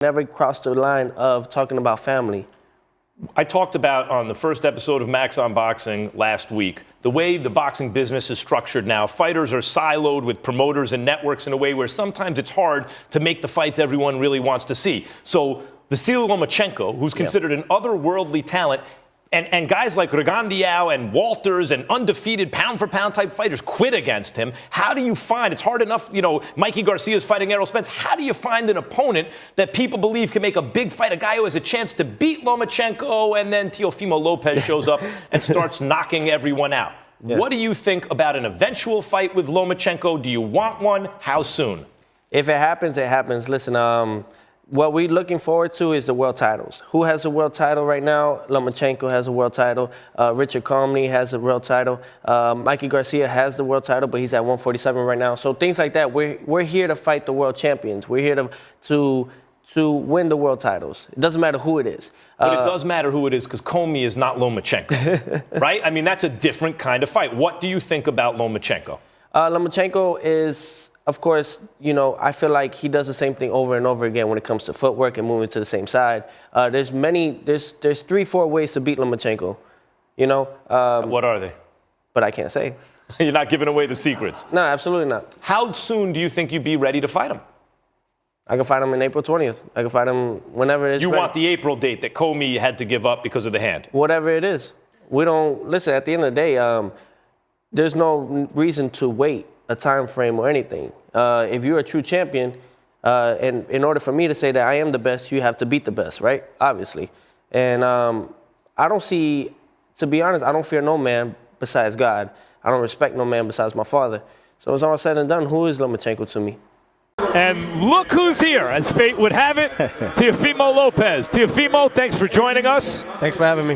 never crossed the line of talking about family. I talked about on the first episode of Max on Boxing last week, the way the boxing business is structured now. Fighters are siloed with promoters and networks in a way where sometimes it's hard to make the fights everyone really wants to see. So Vasyl Lomachenko, who's considered an otherworldly talent, and guys like Rigondeaux and Walters and undefeated pound-for-pound type fighters quit against him. How do you find, it's hard enough, Mikey Garcia's fighting Errol Spence. How do you find an opponent that people believe can make a big fight, a guy who has a chance to beat Lomachenko, and then Teofimo Lopez shows up and starts knocking everyone out? Yeah. What do you think about an eventual fight with Lomachenko? Do you want one? How soon? If it happens, it happens. Listen, what we're looking forward to is the world titles. Who has a world title right now? Lomachenko has a world title. Richard Comey has a world title. Mikey Garcia has the world title, but he's at 147 right now. So things like that. We're here to fight the world champions. We're here to win the world titles. It doesn't matter who it is. But it does matter who it is because Comey is not Lomachenko, right? I mean, that's a different kind of fight. What do you think about Lomachenko? Lomachenko is, of course, I feel like he does the same thing over and over again when it comes to footwork and moving to the same side. There's 3-4 ways to beat Lomachenko, what are they? But I can't say. You're not giving away the secrets. No, absolutely not. How soon do you think you'd be ready to fight him? I can fight him in April 20th. I can fight him whenever it's You ready. want the April date that Comey had to give up because of the hand? Whatever it is. We don't, listen, at the end of the day, there's no reason to wait a time frame or anything. If you're a true champion, and in order for me to say that I am the best, you have to beat the best, right? Obviously. And I don't see, to be honest, I don't fear no man besides God. I don't respect no man besides my father. So it's all said and done, who is Lomachenko to me? And look who's here, as fate would have it, Teofimo Lopez. Teofimo, thanks for joining us. Thanks for having me.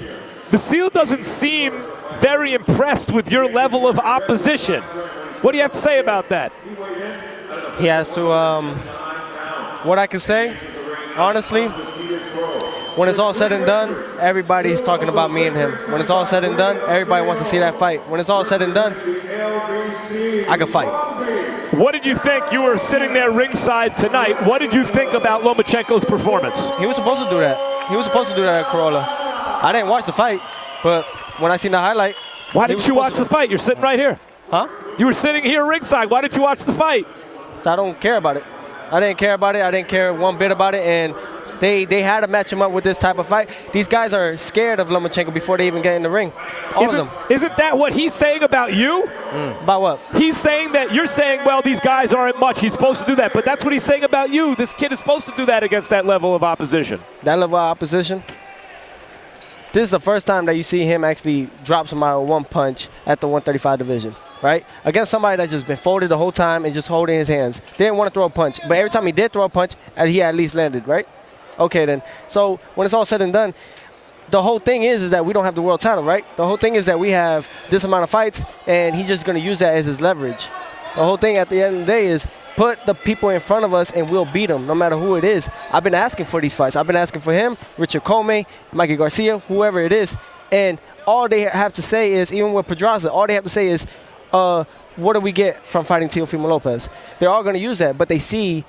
Vasyl doesn't seem very impressed with your level of opposition. What do you have to say about that? He has to, what I can say, honestly, when it's all said and done, everybody's talking about me and him. When it's all said and done, everybody wants to see that fight. When it's all said and done, I can fight. What did you think? You were sitting there ringside tonight. What did you think about Lomachenko's performance? He was supposed to do that. He was supposed to do that at Corolla. I didn't watch the fight, but when I seen the highlight. Why didn't you watch the fight? You're sitting right here. Huh? You were sitting here ringside. Why didn't you watch the fight? So I don't care about it. I didn't care about it. I didn't care one bit about it. And they had to match him up with this type of fight. These guys are scared of Lomachenko before they even get in the ring. All of them. Isn't that what he's saying about you? About what? He's saying that you're saying, well, these guys aren't much. He's supposed to do that. But that's what he's saying about you. This kid is supposed to do that against that level of opposition. That level of opposition? This is the first time that you see him actually drop somebody with one punch at the 135 division, right? Against somebody that's just been folded the whole time and just holding his hands. Didn't want to throw a punch, but every time he did throw a punch, he at least landed, right? Okay, then. So when it's all said and done, the whole thing is that we don't have the world title, right? The whole thing is that we have this amount of fights, and he's just going to use that as his leverage. The whole thing at the end of the day is put the people in front of us and we'll beat them, no matter who it is. I've been asking for these fights. I've been asking for him, Richard Comey, Mikey Garcia, whoever it is. And all they have to say is, even with Pedraza, all they have to say is, what do we get from fighting Teofimo Lopez? They're all going to use that, but they see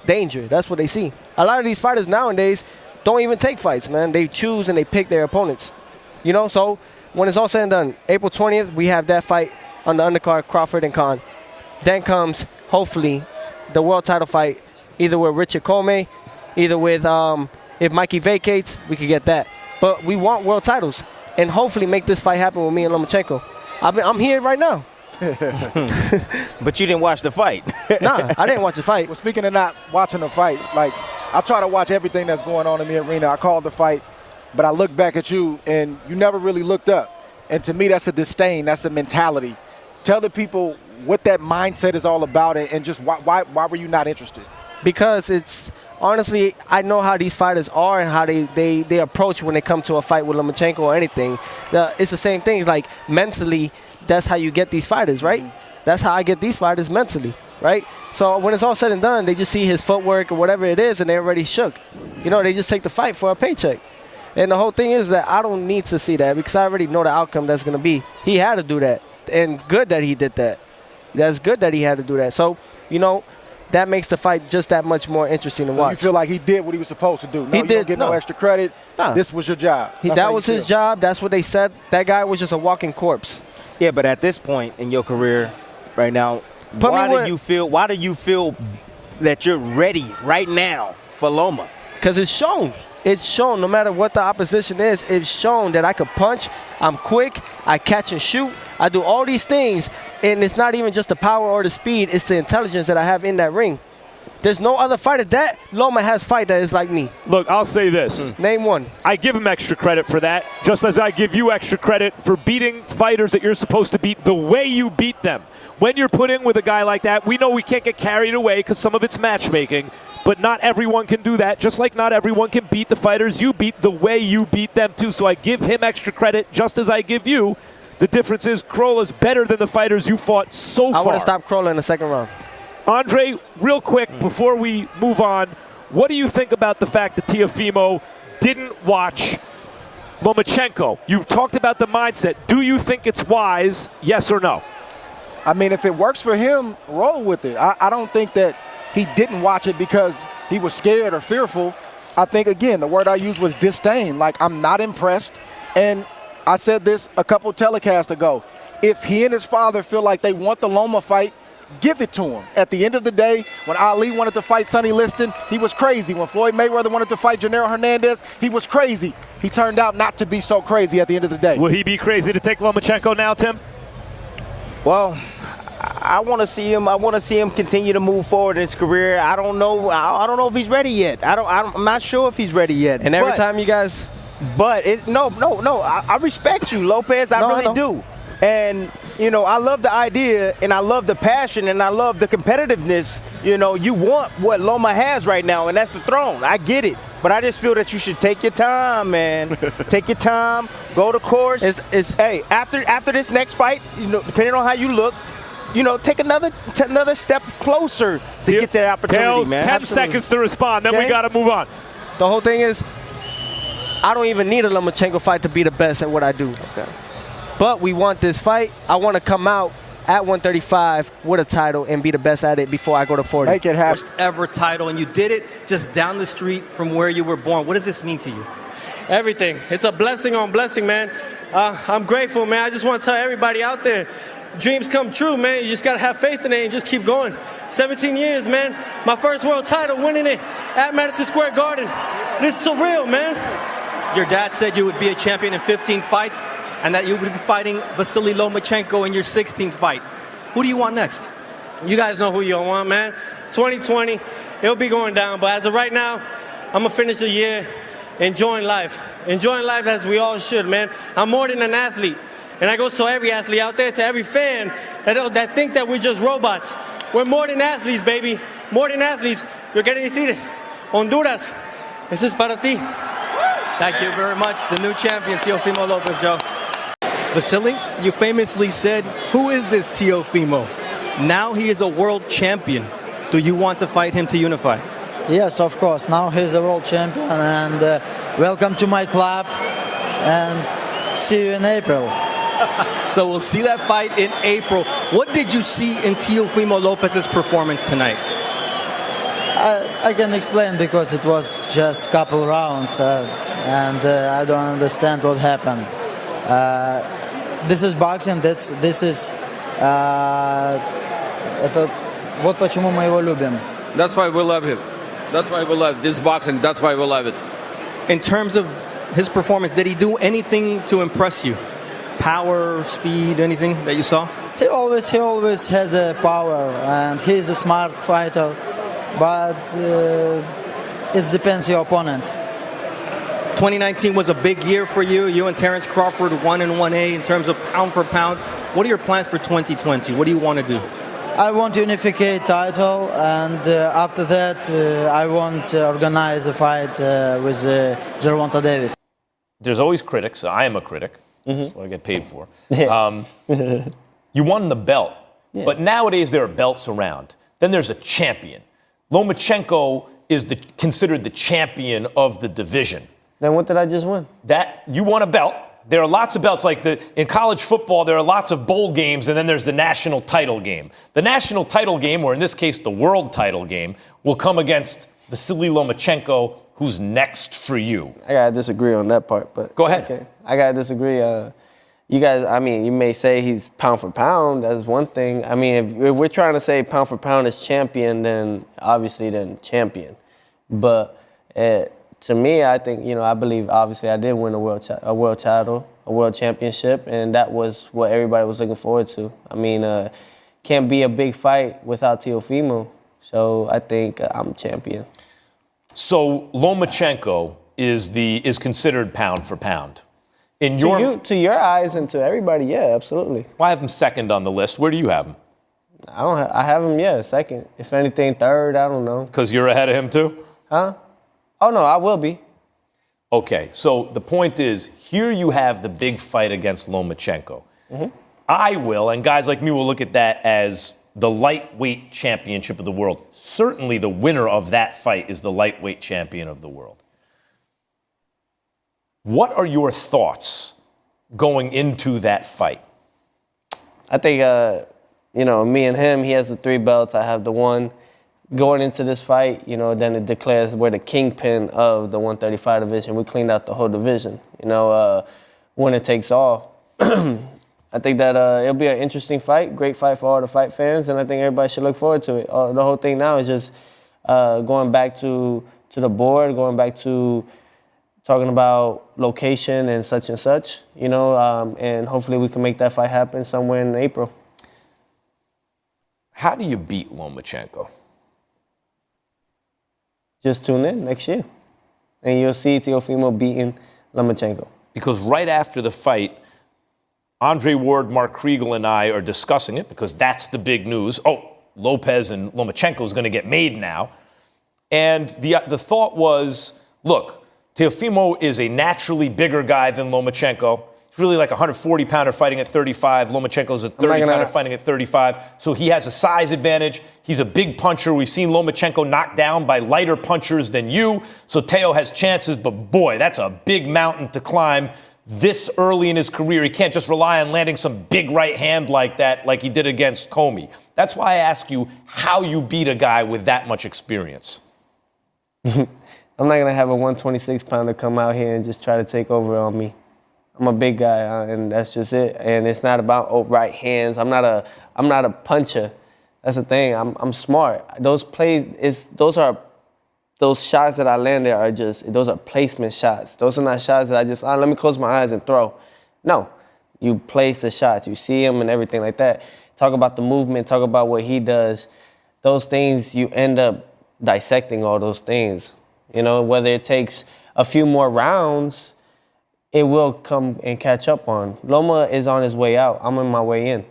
danger. That's what they see. A lot of these fighters nowadays don't even take fights, man. They choose and they pick their opponents. So when it's all said and done, April 20th, we have that fight on the undercard, Crawford and Khan. Then comes, hopefully, the world title fight, either with Richard Comey, either with, if Mikey vacates, we could get that. But we want world titles, and hopefully make this fight happen with me and Lomachenko. I'm here right now. But you didn't watch the fight. Nah, I didn't watch the fight. Well, speaking of not watching the fight, I try to watch everything that's going on in the arena. I called the fight, but I look back at you, and you never really looked up. And to me, that's a disdain. That's a mentality. Tell the people what that mindset is all about, and just why were you not interested? Because it's, honestly, I know how these fighters are and how they approach when they come to a fight with Lomachenko or anything. It's the same thing. Like, mentally, that's how you get these fighters, right? That's how I get these fighters mentally, right? So when it's all said and done, they just see his footwork or whatever it is, and they're already shook. They just take the fight for a paycheck. And the whole thing is that I don't need to see that because I already know the outcome that's going to be. He had to do that, and good that he did that. That's good that he had to do that. So, they that makes the fight just that much more interesting to So watch. you feel like he did what he was supposed to do? No, He you did, don't get no no. extra credit. Nah. This was your job. That was his job. That's what they said. That guy was just a walking corpse. Yeah, but at this point in your career right now, Put me why where- do you feel that you're ready right now for Loma? Because it's shown. It's shown no matter what the opposition is, it's shown that I could punch, I'm quick, I catch and shoot, I do all these things, and it's not even just the power or the speed, it's the intelligence that I have in that ring. There's no other fighter that Loma has fight that is like me. Look, I'll say this. Name one. I give him extra credit for that, just as I give you extra credit for beating fighters that you're supposed to beat the way you beat them. When you're put in with a guy like that, we know we can't get carried away because some of it's matchmaking, but not everyone can do that, just like not everyone can beat the fighters you beat the way you beat them too. So I give him extra credit just as I give you. The difference is Krolla's better than the fighters you fought so far. I would have stopped Krolla in the second round. Andre, real quick before we move on, what do you think about the fact that Teofimo didn't watch Lomachenko? You talked about the mindset. Do you think it's wise, yes or no? I mean, if it works for him, roll with it. I don't think that he didn't watch it because he was scared or fearful. I think, again, the word I used was disdain. Like, I'm not impressed. And I said this a couple telecasts ago. If he and his father feel like they want the Loma fight, give it to him. At the end of the day, when Ali wanted to fight Sonny Liston, he was crazy. When Floyd Mayweather wanted to fight Janero Hernandez, he was crazy. He turned out not to be so crazy at the end of the day. Will he be crazy to take Lomachenko now, Tim? Well, I want to see him. I want to see him continue to move forward in his career. I don't know. I don't know if he's ready yet. I'm not sure if he's ready yet. And every time you guys... But no. I respect you, Lopez. I really do. And, you know, I love the idea, and I love the passion, and I love the competitiveness. You know, you want what Loma has right now, and that's the throne. I get it. But I just feel that you should take your time, man. Take your time. Go to course. Hey, after this next fight, you know, depending on how you look, you know, take another step closer to get to that opportunity, man. 10 seconds to respond, then we got to move on. The whole thing is, I don't even need a Lomachenko fight to be the best at what I do. Okay. But we want this fight. I want to come out at 135 with a title and be the best at it before I go to 40. Make it happen. First ever title, and you did it just down the street from where you were born. What does this mean to you? Everything. It's a blessing on blessing, man. I'm grateful, man. I just want to tell everybody out there, dreams come true, man. You just got to have faith in it and just keep going. 17 years, man. My first world title, winning it at Madison Square Garden. This is surreal, man. Your dad said you would be a champion in 15 fights and that you would be fighting Vasyl Lomachenko in your 16th fight. Who do you want next? You guys know who you want, man. 2020, it'll be going down. But as of right now, I'm going to finish the year enjoying life. Enjoying life as we all should, man. I'm more than an athlete. And I go to every athlete out there, to every fan that think that we're just robots. We're more than athletes, baby. More than athletes. You're getting to see it. Honduras, this is para ti. Thank you very much. The new champion, Teofimo Lopez, Joe. Vasyl, you famously said, who is this Teofimo? Now he is a world champion. Do you want to fight him to unify? Yes, of course. Now he's a world champion, and welcome to my club, and see you in April. So we'll see that fight in April. What did you see in Teofimo Lopez's performance tonight? I can explain because it was just a couple rounds, and I don't understand what happened. This is boxing. This is это вот почему мы его любим. That's why we love him. That's why we love this boxing. That's why we love it. In terms of his performance, did he do anything to impress you? Power, speed, anything that you saw? He always has a power, and he's a smart fighter. But it depends your opponent. 2019 was a big year for you. You and Terrence Crawford 1-1A in terms of pound for pound. What are your plans for 2020? What do you want to do? I want to unify title, and after that, I want to organize a fight with Gervonta Davis. There's always critics. I am a critic. That's what I get paid for. You won the belt, but nowadays there are belts around. Then there's a champion. Lomachenko is considered the champion of the division. Then what did I just win? That you won a belt, There are lots of belts. Like in college football, there are lots of bowl games, and then there's the national title game. The national title game, or in this case, the world title game, will come against Vasyl Lomachenko, who's next for you. I gotta disagree on that part, but go ahead. Okay. I gotta disagree. You guys, I mean, you may say he's pound for pound. That's one thing. I mean, if we're trying to say pound for pound is champion, then obviously champion. But to me, I think, I believe obviously I did win a world title, a world championship, and that was what everybody was looking forward to. I mean, can't be a big fight without Teofimo. So I think I'm champion. So Lomachenko is considered pound for pound. To your eyes and to everybody, yeah, absolutely. Well, I have him second on the list. Where do you have him? I have him, second. If anything, third, I don't know. Because you're ahead of him too? Huh? Oh, no, I will be. Okay, so the point is, here you have the big fight against Lomachenko. Mm-hmm. I will, and guys like me will look at that as the lightweight championship of the world. Certainly the winner of that fight is the lightweight champion of the world. What are your thoughts going into that fight? I think, me and him, he has the 3 belts, I have the 1. Going into this fight, then it declares we're the kingpin of the 135 division. We cleaned out the whole division, winner takes all. I think that it'll be an interesting fight, great fight for all the fight fans, and I think everybody should look forward to it. The whole thing now is just going back to the board, going back to talking about location and such, and hopefully we can make that fight happen somewhere in April. How do you beat Lomachenko? Just tune in next year, and you'll see Teofimo beating Lomachenko. Because right after the fight, Andre Ward, Mark Kriegel, and I are discussing it because that's the big news. Oh, Lopez and Lomachenko is going to get made now. And the thought was, look, Teofimo is a naturally bigger guy than Lomachenko. He's really like a 140-pounder fighting at 35. Lomachenko's a 30-pounder fighting at 35. So he has a size advantage. He's a big puncher. We've seen Lomachenko knocked down by lighter punchers than you. So Teo has chances, but boy, that's a big mountain to climb this early in his career. He can't just rely on landing some big right hand like that, like he did against Comey. That's why I ask you how you beat a guy with that much experience. I'm not going to have a 126-pounder come out here and just try to take over on me. I'm a big guy, and that's just it. And it's not about right hands. I'm not a puncher. That's the thing. I'm smart. Those shots that I land there those are placement shots. Those are not shots that I just, let me close my eyes and throw. No, you place the shots. You see them and everything like that. Talk about the movement. Talk about what he does. Those things, you end up dissecting all those things. Whether it takes a few more rounds, it will come and catch up on. Loma is on his way out. I'm on my way in.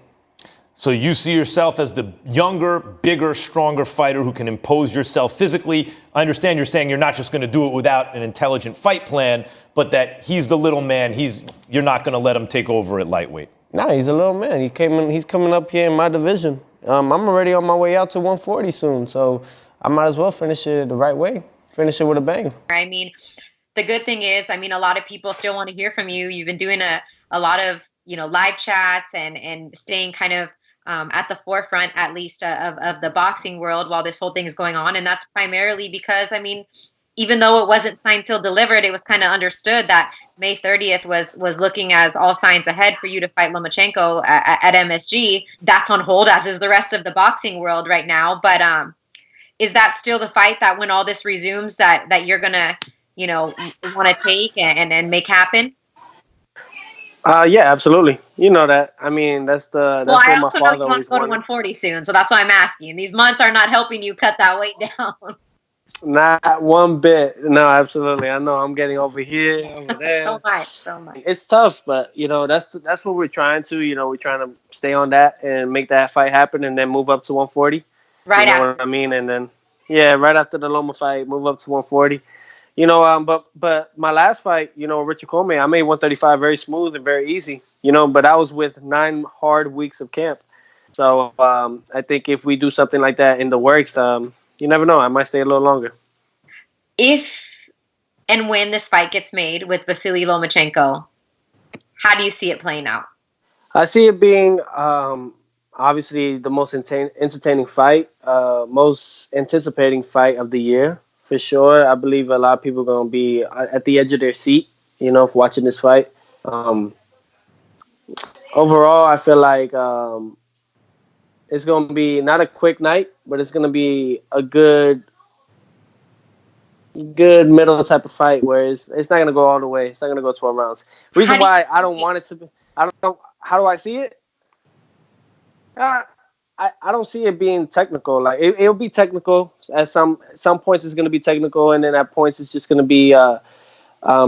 So you see yourself as the younger, bigger, stronger fighter who can impose yourself physically. I understand you're saying you're not just going to do it without an intelligent fight plan, but that he's the little man. You're not going to let him take over at lightweight. Nah, he's a little man. He's coming up here in my division. I'm already on my way out to 140 soon, so I might as well finish it the right way. Finish it with a bang. I mean, the good thing is, a lot of people still want to hear from you. You've been doing a lot of, live chats and staying kind of at the forefront, at least, of the boxing world while this whole thing is going on. And that's primarily because, even though it wasn't signed, sealed, delivered, it was kind of understood that May 30th was looking as all signs ahead for you to fight Lomachenko at MSG. That's on hold, as is the rest of the boxing world right now. But is that still the fight that when all this resumes that you're going to, want to take and make happen? Yeah, absolutely. You know that. That's what my father always wanted. You want to go to 140 soon, so that's why I'm asking. These months are not helping you cut that weight down. Not one bit. No, absolutely. I know I'm getting over here, over there. So much. It's tough, but that's what we're trying to. We're trying to stay on that and make that fight happen, and then move up to 140. Right after. What I mean? And then, right after the Loma fight, move up to 140. But my last fight, Richard Comey, I made 135 very smooth and very easy, but I was with 9 hard weeks of camp. So I think if we do something like that in the works, you never know. I might stay a little longer. If and when this fight gets made with Vasyl Lomachenko, How do you see it playing out? I see it being obviously the most entertaining fight, most anticipating fight of the year for sure. I believe a lot of people are going to be at the edge of their seat, for watching this fight. Overall, I feel like it's going to be not a quick night, but it's going to be a good middle type of fight where it's not going to go all the way. It's not going to go 12 rounds. Reason why I don't want it to be, I don't know. How do I see it? I don't see it being technical. Like it'll be technical at some points. It's going to be technical, and then at points it's just going to be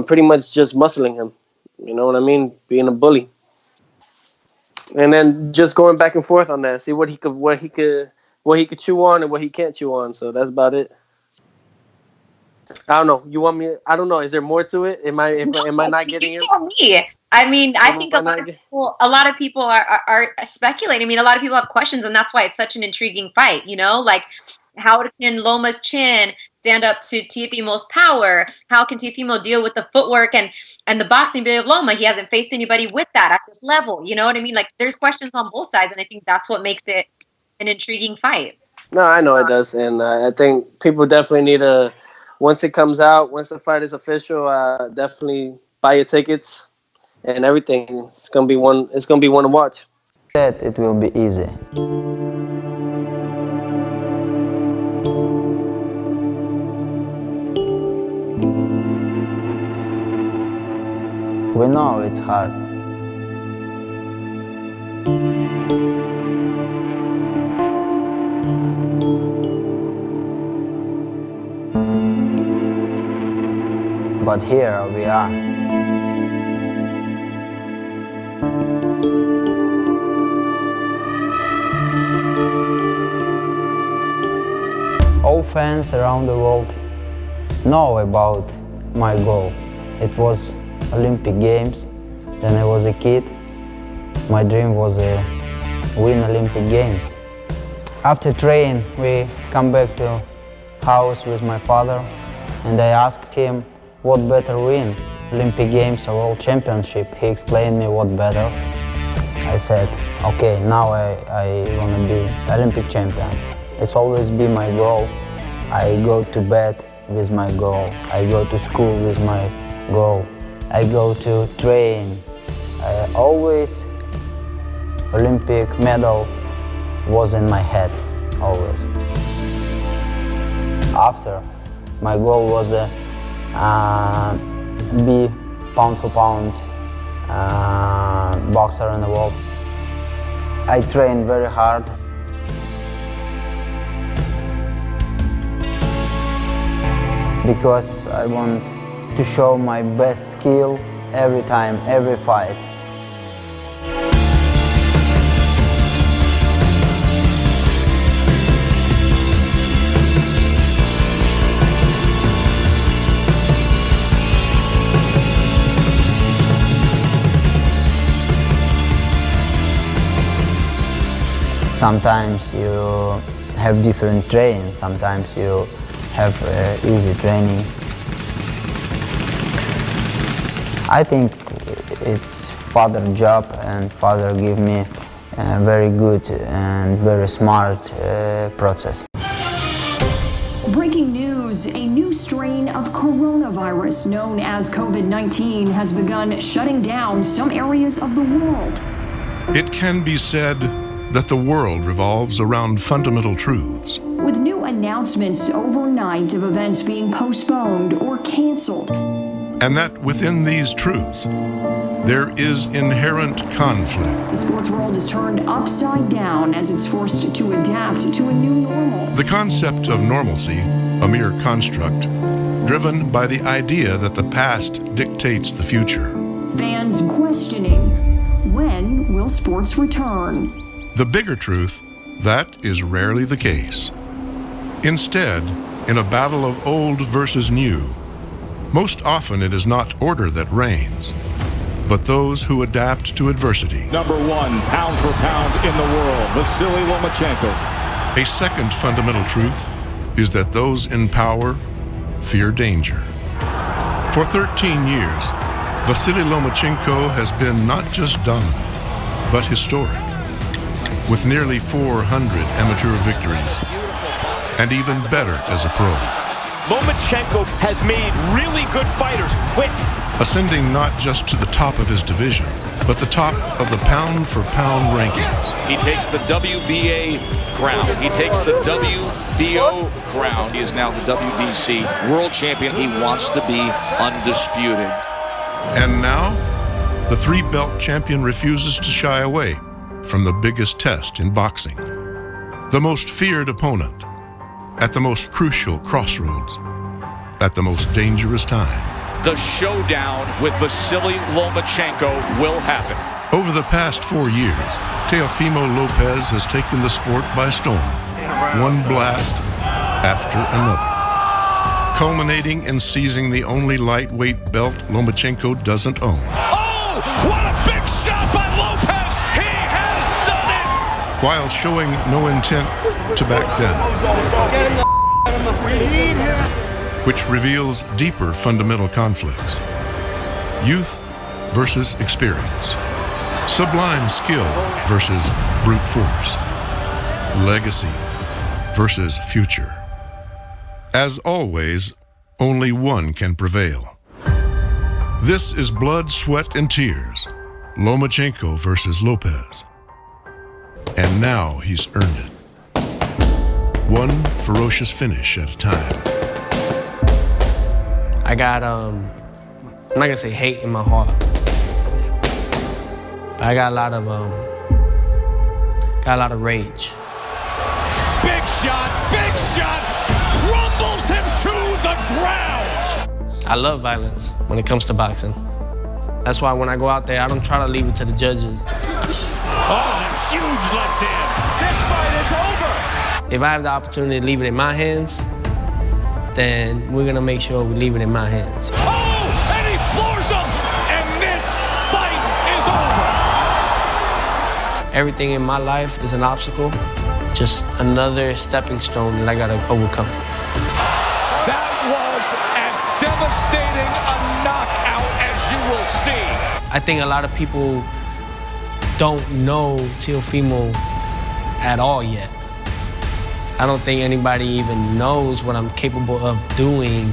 pretty much just muscling him. You know what I mean? Being a bully, and then just going back and forth on that. See what he could chew on and what he can't chew on. So that's about it. I don't know. You want me? I don't know. Is there more to it? Am I not getting it? Tell me. I mean, I think a lot of people are speculating. I mean, a lot of people have questions, and that's why it's such an intriguing fight. Like how can Loma's chin stand up to Teofimo's power? How can Teofimo deal with the footwork and the boxing ability of Loma? He hasn't faced anybody with that at this level. You know what I mean? Like there's questions on both sides, and I think that's what makes it an intriguing fight. No, I know it does, and I think people definitely need to. Once it comes out, once the fight is official, definitely buy your tickets and everything. It's gonna be one. It's gonna be one to watch. That it will be easy. We know it's hard. But here we are. All fans around the world know about my goal. It was Olympic Games. When I was a kid, my dream was to win Olympic Games. After training, we come back to house with my father, and I asked him what better win, Olympic Games or World Championship. He explained me what better. I said, okay, now I want to be Olympic champion. It's always been my goal. I go to bed with my goal. I go to school with my goal. I go to train. Always Olympic medal was in my head, always. After, my goal was be pound for pound boxer in the world. I trained very hard. Because I want to show my best skill every time, every fight. Sometimes you have different training, sometimes you have easy training. I think it's father's job, and father give me a very good and very smart process. Breaking news, a new strain of coronavirus known as COVID-19 has begun shutting down some areas of the world. It can be said that the world revolves around fundamental truths. With new announcements overnight of events being postponed or canceled. And that within these truths, there is inherent conflict. The sports world is turned upside down as it's forced to adapt to a new normal. The concept of normalcy, a mere construct, driven by the idea that the past dictates the future. Fans questioning, when will sports return? The bigger truth, that is rarely the case. Instead, in a battle of old versus new, most often it is not order that reigns, but those who adapt to adversity. Number one, pound for pound in the world, Vasyl Lomachenko. A second fundamental truth is that those in power fear danger. For 13 years, Vasyl Lomachenko has been not just dominant, but historic, with nearly 400 amateur victories, and even better as a pro. Lomachenko has made really good fighters quit. Ascending not just to the top of his division, but the top of the pound-for-pound rankings. He takes the WBA crown. He takes the WBO crown. He is now the WBC world champion. He wants to be undisputed. And now, the three-belt champion refuses to shy away from the biggest test in boxing. The most feared opponent, at the most crucial crossroads, at the most dangerous time. The showdown with Vasyl Lomachenko will happen. Over the past 4 years, Teofimo Lopez has taken the sport by storm, one blast after another, culminating in seizing the only lightweight belt Lomachenko doesn't own. Oh, what a big shot by Lopez! He has done it! While showing no intent to back down, which reveals deeper fundamental conflicts. Youth versus experience. Sublime skill versus brute force. Legacy versus future. As always, only one can prevail. This is blood, sweat, and tears. Lomachenko versus Lopez. And now he's earned it. One ferocious finish at a time. I got, I'm not gonna say hate in my heart, but I got a lot of rage. Big shot, crumbles him to the ground. I love violence when it comes to boxing. That's why when I go out there, I don't try to leave it to the judges. Oh, a huge left hand. This fight is over. If I have the opportunity to leave it in my hands, then we're gonna make sure we leave it in my hands. Oh, and he floors him, and this fight is over. Everything in my life is an obstacle, just another stepping stone that I gotta overcome. That was as devastating a knockout as you will see. I think a lot of people don't know Teofimo at all yet. I don't think anybody even knows what I'm capable of doing.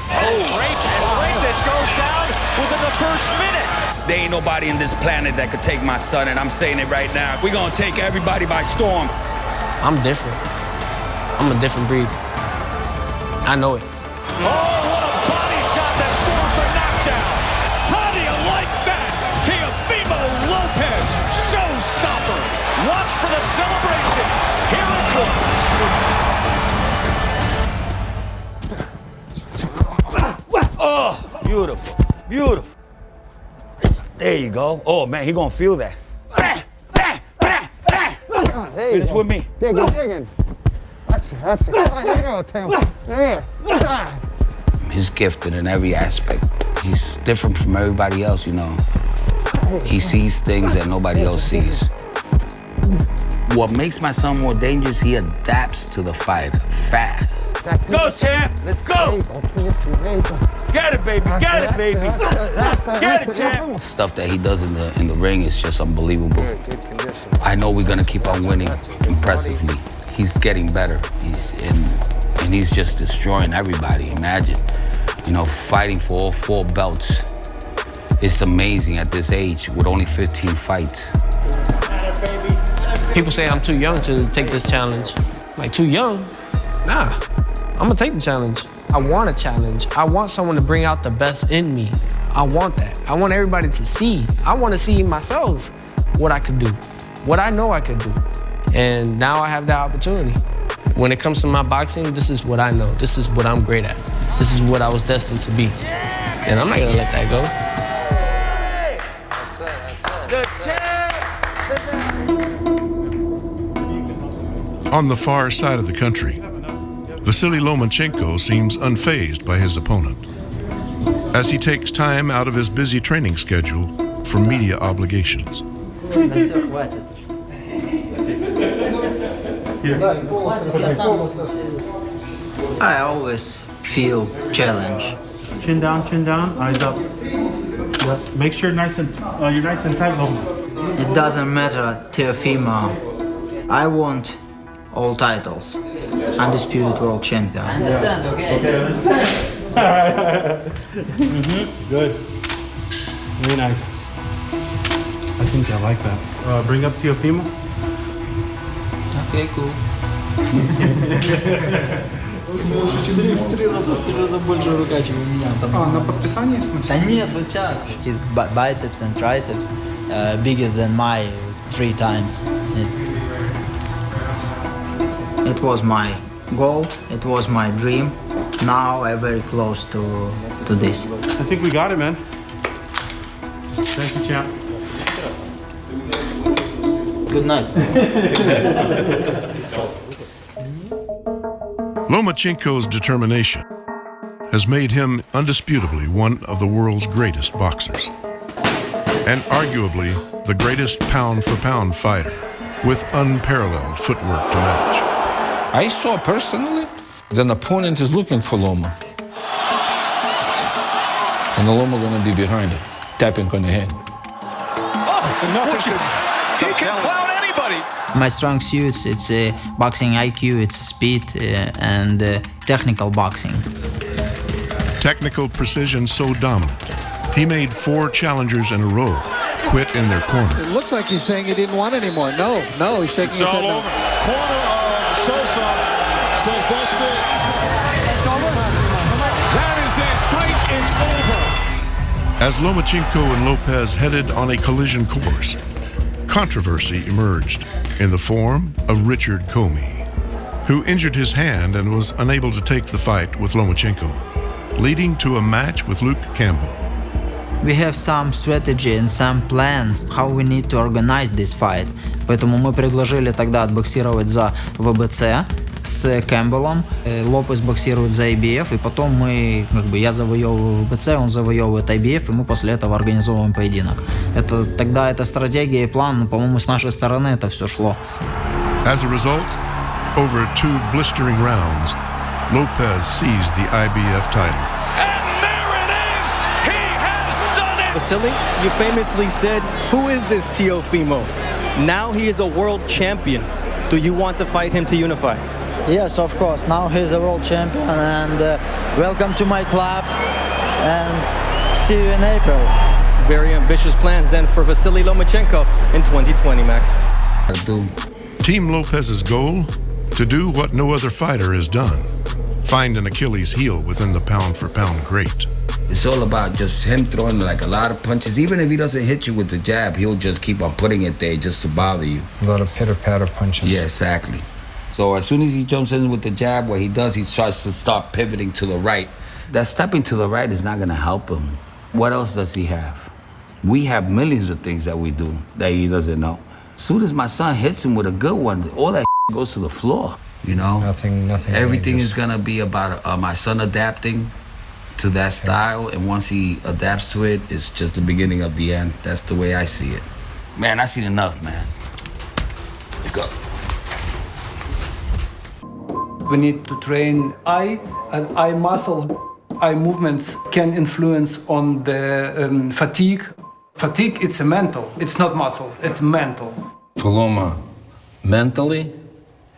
This goes down within the first minute. There ain't nobody in this planet that could take my son, and I'm saying it right now. We're gonna take everybody by storm. I'm different. I'm a different breed. I know it. Oh, what a body shot that scores the knockdown. How do you like that? Teofimo Lopez, showstopper. Watch for the celebration. Here it comes. Oh, beautiful, beautiful. There you go. Oh, man, he gonna feel that. Finish with me. Digging. That's it. Here you go, Tim. There. He's gifted in every aspect. He's different from everybody else, you know. He sees things that nobody else sees. What makes my son more dangerous, he adapts to the fight fast. Let's go, champ. Let's go. Get it, baby. Get it, baby. Get it, champ. Stuff that he does in the ring is just unbelievable. I know we're gonna keep on winning impressively. He's getting better. He's just destroying everybody. Imagine, fighting for all 4 belts. It's amazing at this age with only 15 fights. People say I'm too young to take this challenge. Like, too young? Nah, I'm gonna take the challenge. I want a challenge. I want someone to bring out the best in me. I want that. I want everybody to see. I want to see myself what I could do, what I know I could do. And now I have that opportunity. When it comes to my boxing, this is what I know. This is what I'm great at. This is what I was destined to be. And I'm not gonna let that go. On the far side of the country, Vasyl Lomachenko seems unfazed by his opponent, as he takes time out of his busy training schedule for media obligations. I always feel challenge. Chin down, eyes up. Make sure you're nice and tight, Loma. It doesn't matter, Teofimo. I want all titles. Undisputed world champion. I understand, okay? Okay, I understand. Good. Very nice. I think I like that. Bring up Teofimo. Okay, cool. В три раза больше рука, чем у меня. На подписание, в смысле? Да нет, вот сейчас. His biceps and triceps bigger than my 3 times. It was my goal, it was my dream. Now I'm very close to this. I think we got it, man. Thank you, champ. Good night. Lomachenko's determination has made him undisputably one of the world's greatest boxers, and arguably the greatest pound-for-pound fighter, with unparalleled footwork to match. I saw personally that an opponent is looking for Loma. And the Loma gonna be behind it, tapping on the head. He can clown anybody. My strong suits, it's boxing IQ, it's speed and technical boxing. Technical precision so dominant, he made 4 challengers in a row quit in their corner. It looks like he's saying he didn't want anymore. No, he's shaking his head no. Corner of Sosa says that's it. That is it. Fight is over. As Lomachenko and Lopez headed on a collision course, controversy emerged in the form of Richard Comey, who injured his hand and was unable to take the fight with Lomachenko, leading to a match with Luke Campbell. We have some strategy and some plans how we need to organize this fight. Поэтому мы предложили тогда отбоксировать за ВБЦ с Кэмпбеллом. Лопес боксирует за IBF, и потом мы, я завоевываю ВБЦ, он завоевывает IBF, и мы после этого организовываем поединок. Тогда эта стратегия и план, по-моему, с нашей стороны это все шло. As a result, over 2 blistering rounds, Lopez seized the IBF title. Vasyl, you famously said, "Who is this Teofimo?" Now he is a world champion. Do you want to fight him to unify? Yes, of course. Now he's a world champion, and welcome to my club, and see you in April. Very ambitious plans then for Vasyl Lomachenko in 2020, Max. Team Lopez's goal? To do what no other fighter has done. Find an Achilles heel within the pound-for-pound great. It's all about just him throwing like a lot of punches. Even if he doesn't hit you with the jab, he'll just keep on putting it there just to bother you. A lot of pitter-patter punches. Yeah, exactly. So as soon as he jumps in with the jab, what he does, he tries to start pivoting to the right. That stepping to the right is not going to help him. What else does he have? We have millions of things that we do that he doesn't know. As soon as my son hits him with a good one, all that goes to the floor, you know? Nothing. Everything is going to be about my son adapting to that style, and once he adapts to it, it's just the beginning of the end. That's the way I see it. Man, I've seen enough, man. Let's go. We need to train eye and eye muscles. Eye movements can influence on the fatigue. Fatigue, it's a mental. It's not muscle, it's mental. For Loma, mentally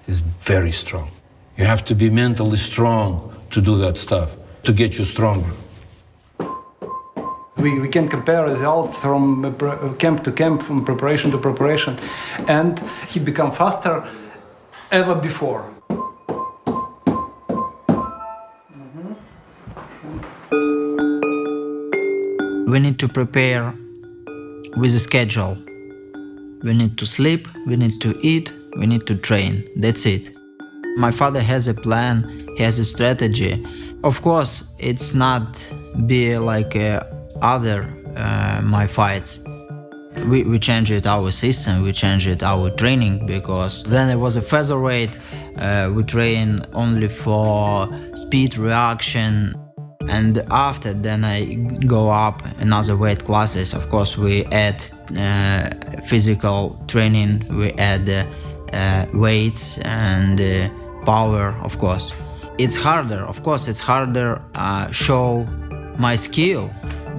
is very strong. You have to be mentally strong to do that stuff, to get you stronger. We can compare results from camp to camp, from preparation to preparation, and he become faster ever before. We need to prepare with a schedule. We need to sleep, we need to eat, we need to train. That's it. My father has a plan, he has a strategy. Of course, it's not be like other my fights. We changed our system, we changed our training, because then it was a featherweight. We train only for speed reaction. And after, then I go up another weight classes. Of course, we add physical training, we add weights and power, of course. It's harder, of course, it's harder show my skill,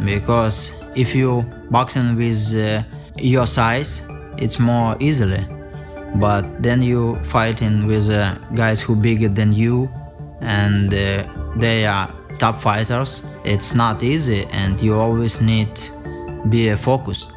because If you boxing with your size, it's more easily. But then you fighting with guys who bigger than you, and they are top fighters. It's not easy, and you always need be focused.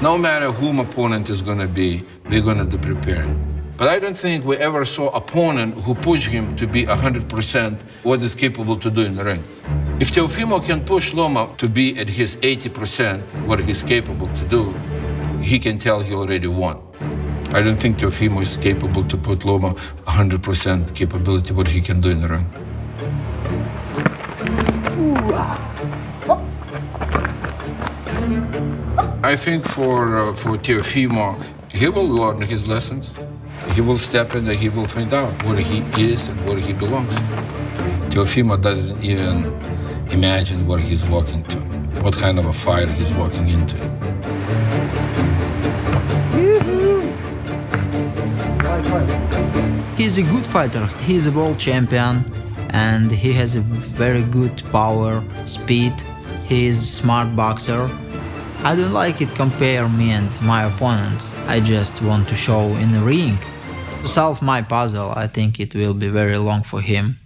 No matter whom opponent is going to be, we're going to be prepared. But I don't think we ever saw opponent who pushed him to be 100% what he's capable to do in the ring. If Teofimo can push Loma to be at his 80% what he's capable to do, he can tell he already won. I don't think Teofimo is capable to put Loma 100% capability what he can do in the ring. I think for Teofimo, he will learn his lessons. He will step in and he will find out where he is and where he belongs. Teofimo doesn't even imagine where he's walking to, what kind of a fight he's walking into. He's a good fighter. He's a world champion, and he has a very good power, speed. He is a smart boxer. I don't like it compare me and my opponents. I just want to show in the ring. To solve my puzzle, I think it will be very long for him.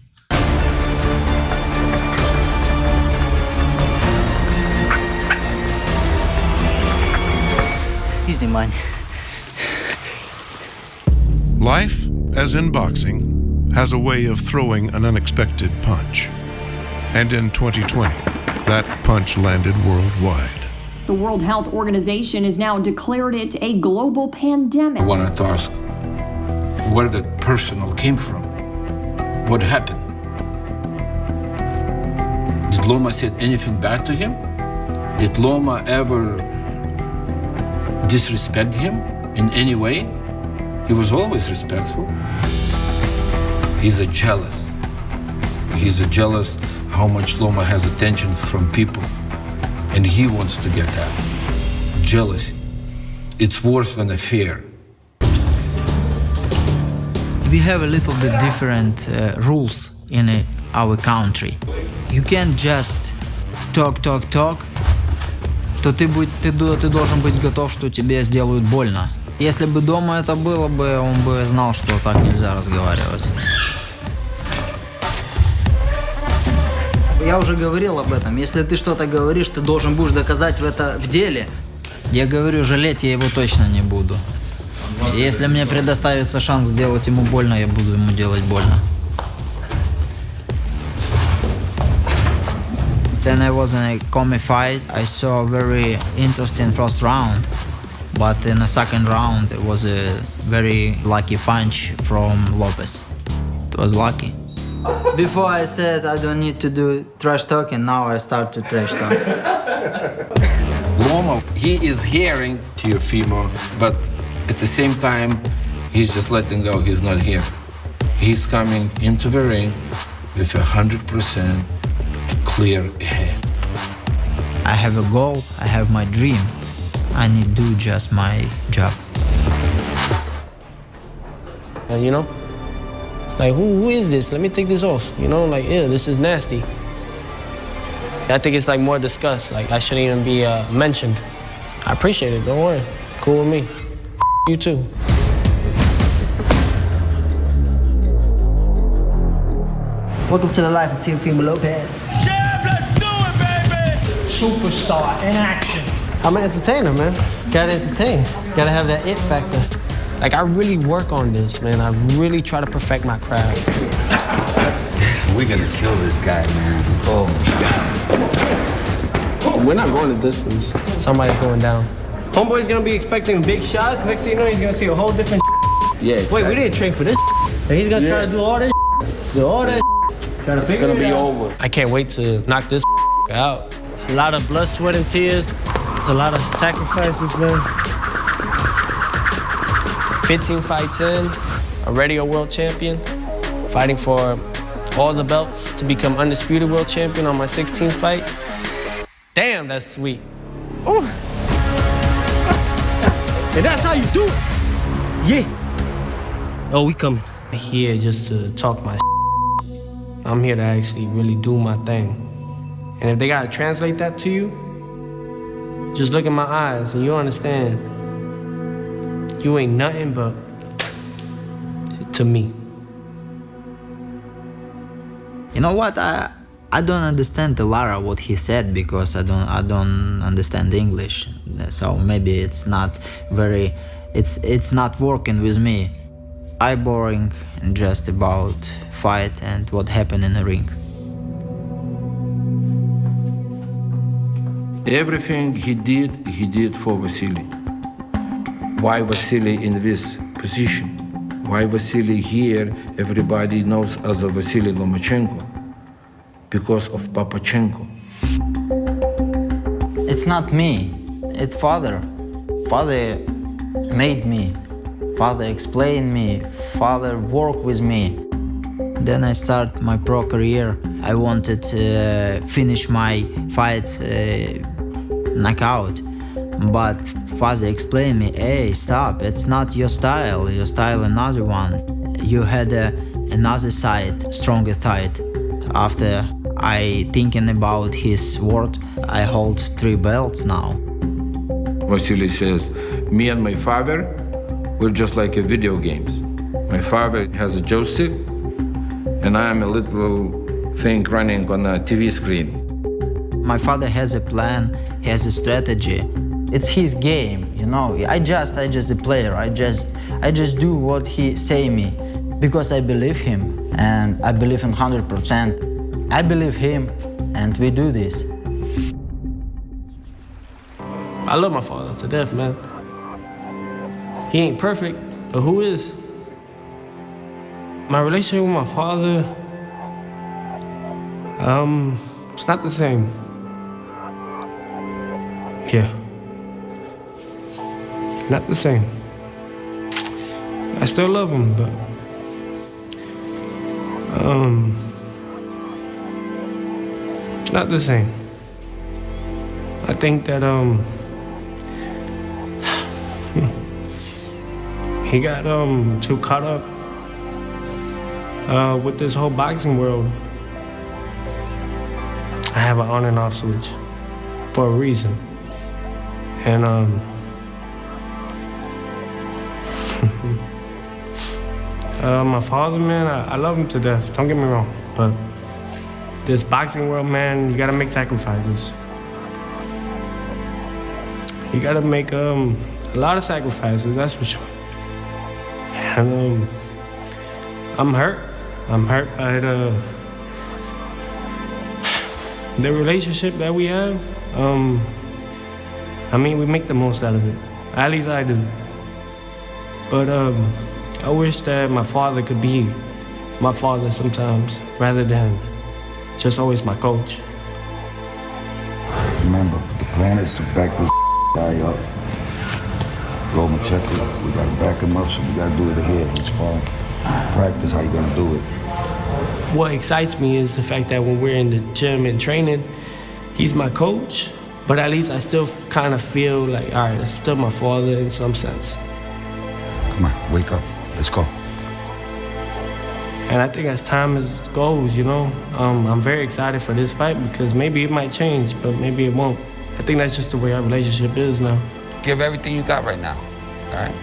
Easy, man. Life, as in boxing, has a way of throwing an unexpected punch. And in 2020, that punch landed worldwide. The World Health Organization has now declared it a global pandemic. I wanted to ask where that personal came from. What happened? Did Loma say anything bad to him? Did Loma ever disrespect him in any way? He was always respectful. He's a jealous. He's a jealous how much Loma has attention from people. And he wants to get that. Jealousy. It's worse than a fear. We have a little bit different rules in our country. You can't just talk. То ты должен быть готов, что тебе сделают больно. Если бы дома это было бы, он бы знал, что так нельзя разговаривать. Я уже говорил об этом. Если ты что-то говоришь, ты должен будешь доказать это в деле. Я говорю, жалеть я его точно не буду. И если мне предоставится шанс сделать ему больно, я буду ему делать больно. Then I was in a Commie fight. I saw a very interesting first round. But in the second round, it was a very lucky punch from Lopez. It was lucky. Before I said I don't need to do trash talking, now I start to trash talk. Loma, he is hearing Teofimo, but at the same time, he's just letting go, he's not here. He's coming into the ring with 100% clear head. I have a goal, I have my dream. I need to do just my job. You know? Like, who is this? Let me take this off. You know, like, ew, this is nasty. I think it's like more discussed. Like, I shouldn't even be mentioned. I appreciate it, don't worry. Cool with me. You too. Welcome to the life of Teofimo Lopez. Jab, let's do it, baby! Superstar in action. I'm an entertainer, man. Gotta entertain. Gotta have that it factor. Like, I really work on this, man. I really try to perfect my craft. We're gonna kill this guy, man. Oh my God. We're not going the distance. Somebody's going down. Homeboy's gonna be expecting big shots. Next thing you know, he's gonna see a whole different Yeah, exactly. Wait, we didn't train for this. And he's gonna try to do all this do all that trying to figure it out. Over. I can't wait to knock this out. A lot of blood, sweat, and tears. A lot of sacrifices, man. 15 fights in, already a world champion, fighting for all the belts to become undisputed world champion on my 16th fight. Damn, that's sweet. Oh. And that's how you do it. Yeah. Oh, we come here just to talk my shit. I'm here to actually really do my thing. And if they gotta translate that to you, just look in my eyes and you'll understand you ain't nothing but to me. You know what? I don't understand a lot of what he said because I don't understand English. So maybe it's not very, it's not working with me. I boring just about fight and what happened in the ring. Everything he did for Vasily. Why Vasily in this position? Why Vasily here, everybody knows as a Vasyl Lomachenko? Because of Papachenko. It's not me, it's father. Father made me, father explained me, father worked with me. Then I start my pro career. I wanted to finish my fights knockout, but father explained me, hey, stop, it's not your style another one. You had another side, stronger side. After I thinking about his word, I hold 3 belts now. Vasily says, me and my father, we're just like a video games. My father has a joystick, and I am a little thing running on a TV screen. My father has a plan, he has a strategy. It's his game, you know. I just a player. I just do what he say me, because I believe him, and I believe him 100%. I believe him, and we do this. I love my father to death, man. He ain't perfect, but who is? My relationship with my father, it's not the same. Yeah. Not the same. I still love him, but it's not the same. I think that he got too caught up with this whole boxing world. I have an on and off switch for a reason. And my father, man, I love him to death, don't get me wrong, but this boxing world, man, you gotta make sacrifices. You gotta make a lot of sacrifices, that's for sure. And I'm hurt by the relationship that we have. I mean, we make the most out of it. At least I do. But I wish that my father could be my father sometimes, rather than just always my coach. Remember, the plan is to back this guy up. Lomachenko, we gotta back him up, so we gotta do it ahead. It's fine. Practice how you gonna do it. What excites me is the fact that when we're in the gym and training, he's my coach, but at least I still kind of feel like, all right, that's still my father in some sense. Come on, wake up. Let's go. And I think as time goes, you know, I'm very excited for this fight because maybe it might change, but maybe it won't. I think that's just the way our relationship is now. Give everything you got right now, all right?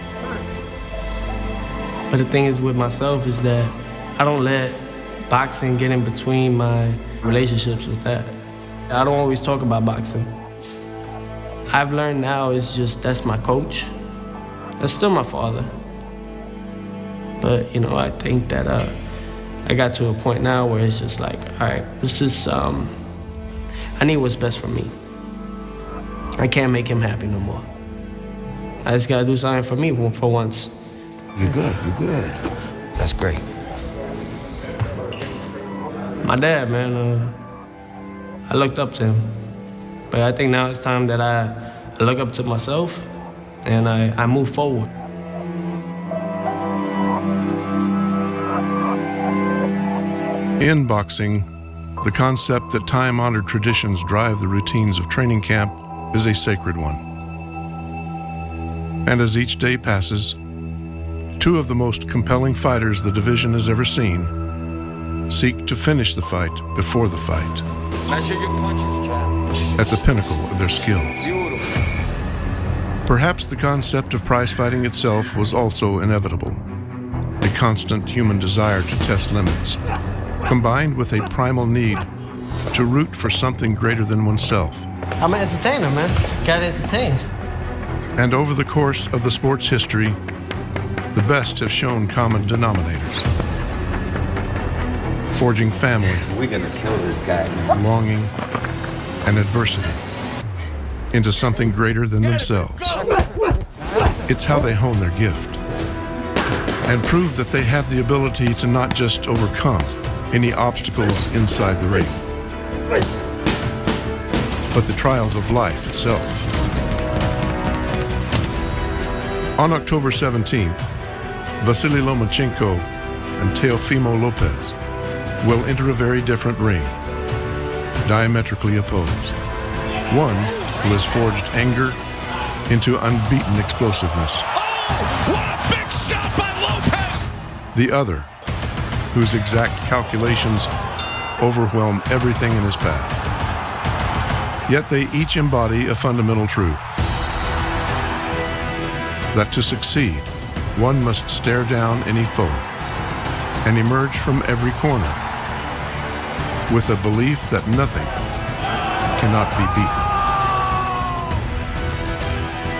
But the thing is with myself is that I don't let boxing get in between my relationships with that. I don't always talk about boxing. I've learned now it's just that's my coach. That's still my father. But, you know, I think that I got to a point now where it's just like, all right, this is, I need what's best for me. I can't make him happy no more. I just gotta do something for me for once. You're good, you're good. That's great. My dad, man, I looked up to him. But I think now it's time that I look up to myself and I move forward. In boxing, the concept that time-honored traditions drive the routines of training camp is a sacred one. And as each day passes, two of the most compelling fighters the division has ever seen seek to finish the fight before the fight, Measure your punches, champ. at the pinnacle of their skills. Beautiful. Perhaps the concept of prize fighting itself was also inevitable, a constant human desire to test limits, combined with a primal need to root for something greater than oneself. I'm an entertainer, man. Gotta entertain. And over the course of the sport's history, the best have shown common denominators, forging family, We're gonna kill this guy. longing, and adversity into something greater than themselves. It's how they hone their gift and prove that they have the ability to not just overcome any obstacles inside the ring, but the trials of life itself. On October 17th, Vasyl Lomachenko and Teofimo Lopez will enter a very different ring, diametrically opposed. One who has forged anger into unbeaten explosiveness. Oh, what a big shot by Lopez! The other, whose exact calculations overwhelm everything in his path. Yet they each embody a fundamental truth, that to succeed, one must stare down any foe and emerge from every corner with a belief that nothing cannot be beaten.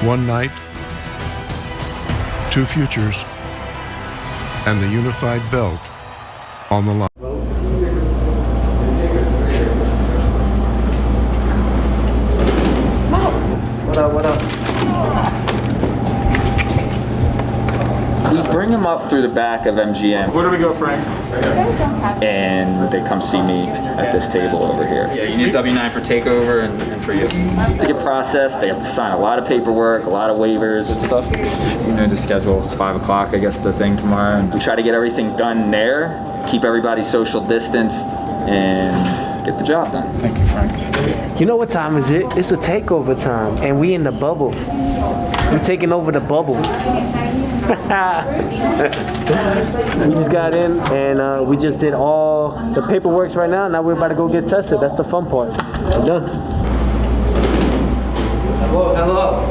One night, two futures, and the unified belt on the line. What up, what up? We bring them up through the back of MGM. Where do we go, Frank? And they come see me at this table over here. Yeah, you need a W-9 for takeover and for you. They get processed, they have to sign a lot of paperwork, a lot of waivers and stuff. You know the schedule, it's 5 o'clock, I guess, the thing tomorrow. And we try to get everything done there, keep everybody social distanced, and get the job done. Thank you, Frank. You know what time is it? It's the takeover time, and we in the bubble. We're taking over the bubble. We just got in, and we just did all the paperwork right now. Now we're about to go get tested. That's the fun part. We're done. Hello, hello.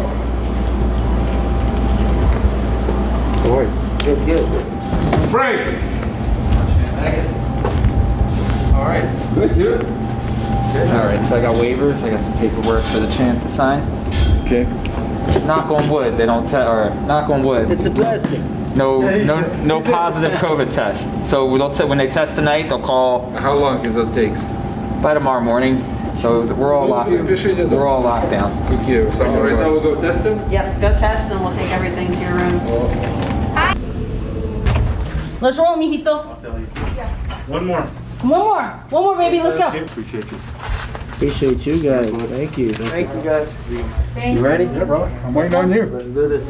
All right. Good, good. Frank! All right. Good, dude. Good. All right, so I got waivers. I got some paperwork for the champ to sign. Okay. Knock on wood. They don't or knock on wood. It's a plastic. No positive COVID test. So when they test tonight, they'll call. How long does it take? By tomorrow morning. So we're all locked. We're all locked down. Okay. So right now we'll go test them. Yep, go test and we'll take everything to your rooms. Let's roll, mijito. I'll tell you. One more. One more, baby. Let's go. Appreciate you. Appreciate you guys. Thank you. Thank you guys. You ready? Yeah, bro. I'm waiting on you. Let's do this.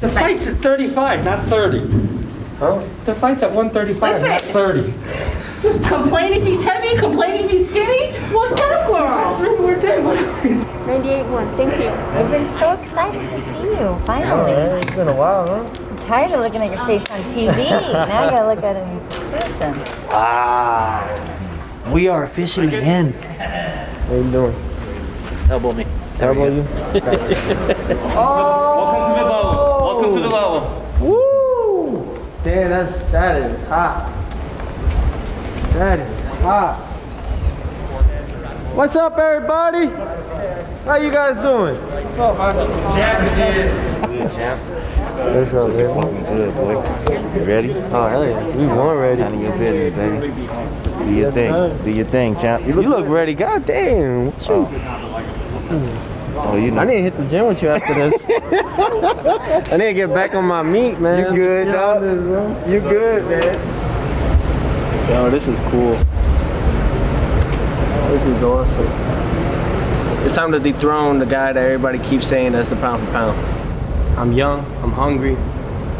The fight's at 35, not 30. Huh? The fight's at 135, Listen. not 30. Complain if he's heavy, complain if he's skinny. What's up, girl? 3 more days. 98.1, thank you. I've been so excited to see you, finally. It's been a while, huh? I'm tired of looking at your face on TV. Now I gotta look at it in person. Wow. We are officially in. How you doing? Elbow me. Elbow you? Oh! Welcome to the level. Woo! Damn, that is hot. That is hot. What's up, everybody? How you guys doing? What's up, man? Champ is here. Champ. What's up, baby? Fucking good, boy. You ready? Oh, hell yeah. We born ready. None of your business, baby. Do your Yes, thing. sir. Do your thing, champ. You look ready. God damn. What you? Oh, you know. I need to hit the gym with you after this. I need to get back on my meat, man. You good, dog? You good, man. Yo, this is cool. This is awesome. It's time to dethrone the guy that everybody keeps saying that's the pound for pound. I'm young, I'm hungry,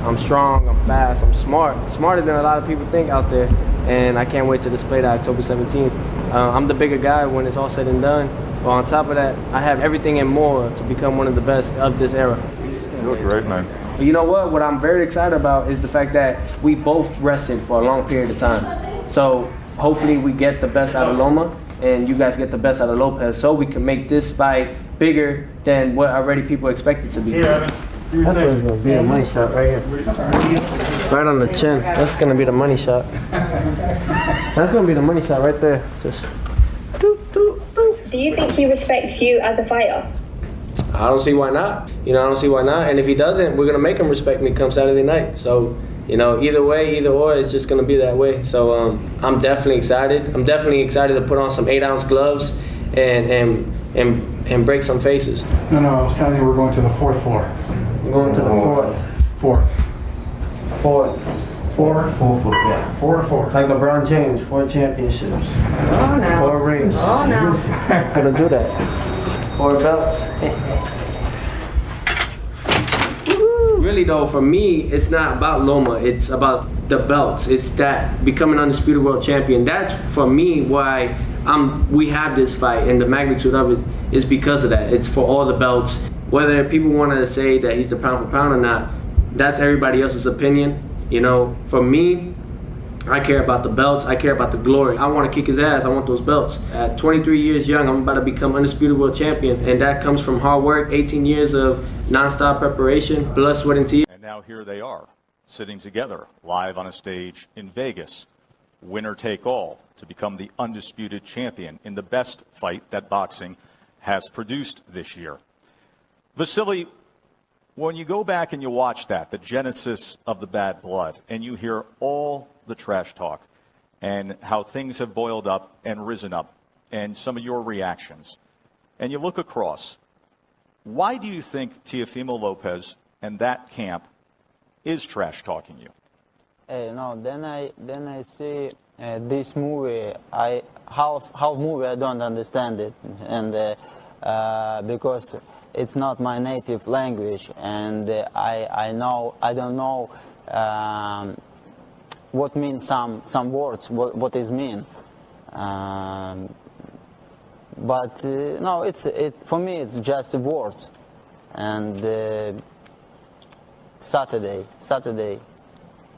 I'm strong, I'm fast, I'm smart. Smarter than a lot of people think out there. and I can't wait to display that October 17th. I'm the bigger guy when it's all said and done. But on top of that, I have everything and more to become one of the best of this era. You look great, man. But you know what? What I'm very excited about is the fact that we both rested for a long period of time. So hopefully we get the best out of Loma, and you guys get the best out of Lopez, so we can make this fight bigger than what already people expect it to be. That's what it's gonna be, a money shot right here. Right on the chin. That's gonna be the money shot. That's gonna be the money shot right there. Just. Do you think he respects you as a fighter? I don't see why not. I don't see why not. And if he doesn't, we're gonna make him respect me come Saturday night. So, either way, either or, it's just gonna be that way. So I'm definitely excited. I'm definitely excited to put on some 8-ounce gloves and break some faces. No, I was telling you we're going to the 4th floor. We're going to the 4th. 4th. 4th. 4? Yeah. 4. Like LeBron James, 4 championships. Oh, no. 4 rings. Oh, no. Gonna do that. 4 belts. Really though, for me, it's not about Loma. It's about the belts. It's that becoming undisputed world champion. That's for me why we have this fight, and the magnitude of it is because of that. It's for all the belts. Whether people want to say that he's the pound for pound or not, that's everybody else's opinion. For me, I care about the belts. I care about the glory. I want to kick his ass. I want those belts. At 23 years young, I'm about to become undisputed world champion, and that comes from hard work, 18 years of nonstop preparation, blood, sweat, and tears. And now here they are, sitting together, live on a stage in Vegas. Winner take all to become the undisputed champion in the best fight that boxing has produced this year. Vasyl, when you go back and you watch that, the genesis of the bad blood, and you hear all the trash talk and how things have boiled up and risen up and some of your reactions, and you look across, why do you think Teofimo Lopez and that camp is trash talking you? No, then I see this movie. Half movie I don't understand it, and because it's not my native language, and I don't know what mean some words, what is mean. But no, for me it's just words. And Saturday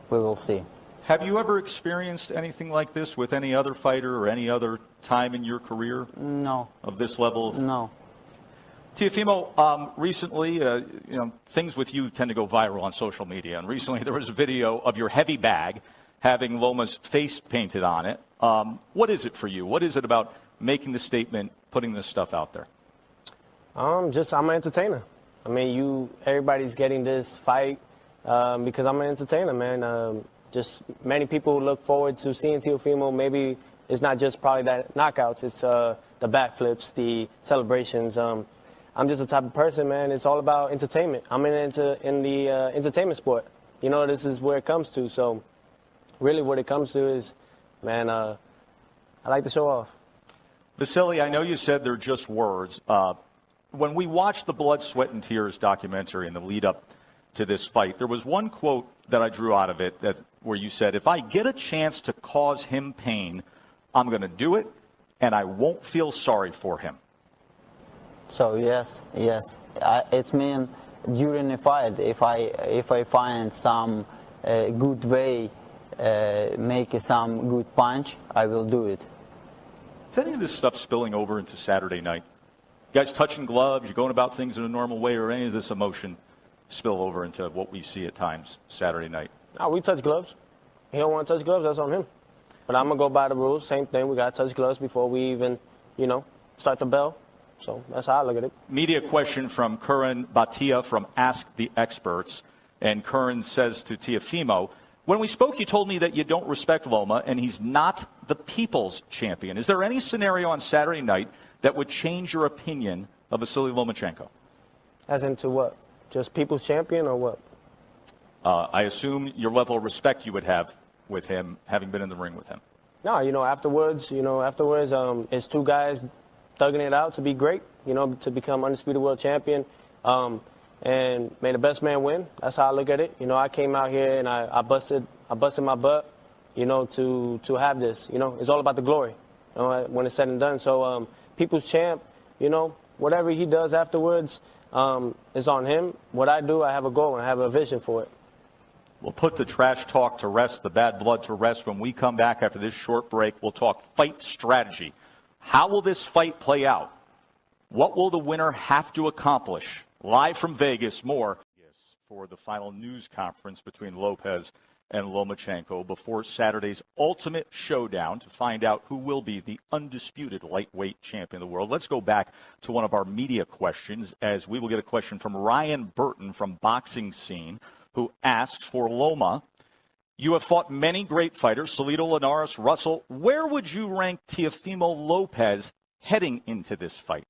we will see. Have you ever experienced anything like this with any other fighter or any other time in your career? No. Of this level? No. Teofimo, recently, things with you tend to go viral on social media, and recently there was a video of your heavy bag having Loma's face painted on it. What is it for you? What is it about making the statement, putting this stuff out there? I'm an entertainer. I mean, everybody's getting this fight because I'm an entertainer, man. Just many people look forward to seeing Teofimo. Maybe it's not just probably that knockouts, it's the backflips, the celebrations. I'm just the type of person, man. It's all about entertainment. I'm in the entertainment sport. This is where it comes to. So really what it comes to is, man, I like to show off. Vasyl, I know you said they're just words. When we watched the Blood, Sweat, and Tears documentary in the lead up to this fight, there was one quote that I drew out of it where you said, if I get a chance to cause him pain, I'm going to do it, and I won't feel sorry for him. So yes, it means during a fight, if I find some good way, make some good punch, I will do it. Is any of this stuff spilling over into Saturday night? You guys touching gloves, you're going about things in a normal way, or any of this emotion spill over into what we see at times Saturday night? No, we touch gloves. He don't want to touch gloves, that's on him. But I'm going to go by the rules. Same thing, we got to touch gloves before we even, start the bell. So that's how I look at it. Media question from Curran Batia from Ask the Experts. And Curran says to Teofimo, when we spoke, you told me that you don't respect Loma and he's not the people's champion. Is there any scenario on Saturday night that would change your opinion of Vasyl Lomachenko? As into what? Just people's champion or what? I assume your level of respect you would have with him, having been in the ring with him. No, afterwards, it's two guys thugging it out to be great, to become undisputed world champion. And may the best man win. That's how I look at it. I came out here and I busted my butt, you know, to have this. You know, it's all about the glory, you know, when it's said and done. So people's champ, you know, whatever he does afterwards is on him. What I do, I have a goal and I have a vision for it. We'll put the trash talk to rest, the bad blood to rest. When we come back after this short break, we'll talk fight strategy. How will this fight play out? What will the winner have to accomplish? Live from Vegas, more for the final news conference between Lopez and Lomachenko before Saturday's ultimate showdown to find out who will be the undisputed lightweight champion of the world. Let's go back to one of our media questions, as we will get a question from Ryan Burton from Boxing Scene, who asks, for Loma, you have fought many great fighters, Salido, Linares, Russell. Where would you rank Teofimo Lopez heading into this fight?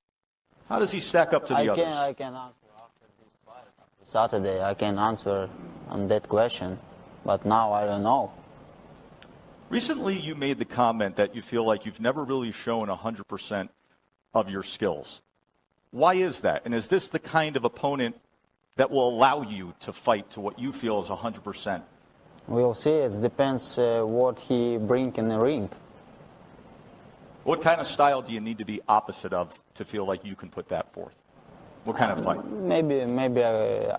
How does he stack up to the others? I can answer after this fight. Saturday, I can answer on that question, but now I don't know. Recently, you made the comment that you feel like you've never really shown 100% of your skills. Why is that? And is this the kind of opponent that will allow you to fight to what you feel is 100%? We'll see. It depends what he brings in the ring. What kind of style do you need to be opposite of to feel like you can put that forth? What kind of fight? Maybe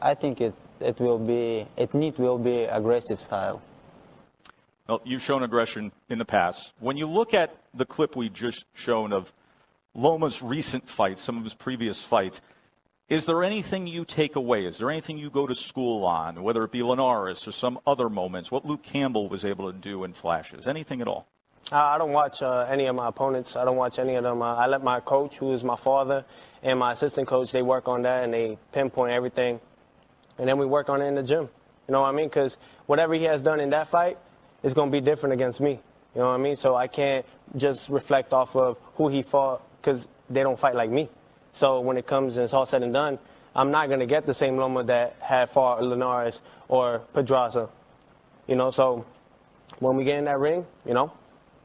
I think it will be aggressive style. Well, you've shown aggression in the past. When you look at the clip we just shown of Loma's recent fights, some of his previous fights, is there anything you take away? Is there anything you go to school on, whether it be Linares or some other moments, what Luke Campbell was able to do in flashes? Anything at all? I don't watch any of my opponents. I don't watch any of them. I let my coach, who is my father, and my assistant coach, they work on that and they pinpoint everything. And then we work on it in the gym. You know what I mean? Because whatever he has done in that fight is going to be different against me. You know what I mean? So I can't just reflect off of who he fought because they don't fight like me. So when it comes and it's all said and done, I'm not going to get the same Loma that had fought Linares or Pedraza. You know, so when we get in that ring, you know,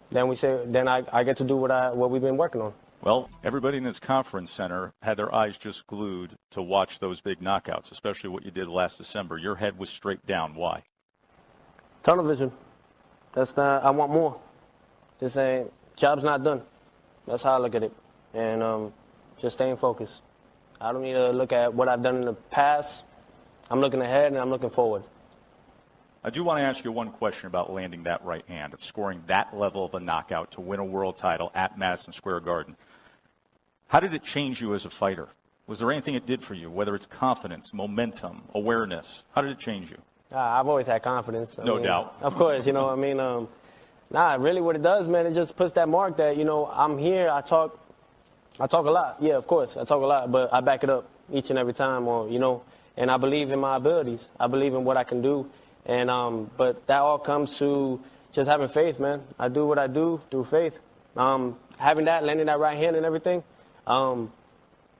then I get to do what we've been working on. Well, everybody in this conference center had their eyes just glued to watch those big knockouts, especially what you did last December. Your head was straight down. Why? Tunnel vision. I want more. This job's not done. That's how I look at it. And just staying focused. I don't need to look at what I've done in the past. I'm looking ahead and I'm looking forward. I do want to ask you one question about landing that right hand, of scoring that level of a knockout to win a world title at Madison Square Garden. How did it change you as a fighter? Was there anything it did for you, whether it's confidence, momentum, awareness? How did it change you? I've always had confidence. No doubt. Of course, you know what I mean? Really what it does, man, it just puts that mark that, you know, I'm here, I talk a lot. Yeah, of course, I talk a lot, but I back it up each and every time, or, you know, and I believe in my abilities. I believe in what I can do. And but that all comes to just having faith, man. I do what I do through faith. Having that, landing that right hand and everything, I'm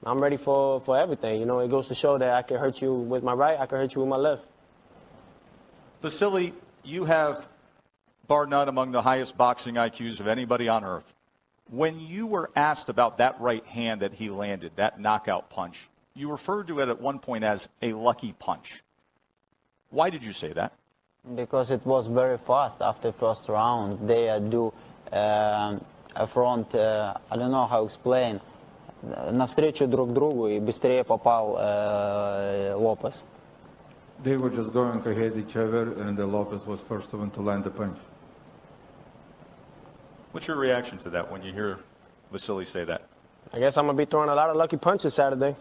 ready for everything. You know, it goes to show that I can hurt you with my right, I can hurt you with my left. Vasyl, you have, bar none, among the highest boxing IQs of anybody on earth. When you were asked about that right hand that he landed, that knockout punch, you referred to it at one point as a lucky punch. Why did you say that? Because it was very fast after first round. They do a front, I don't know how to explain, навстречу друг другу и быстрее попал Lopez. They were just going ahead each other, and Lopez was first one to land the punch. What's your reaction to that when you hear Vasyl say that? I guess I'm going to be throwing a lot of lucky punches Saturday.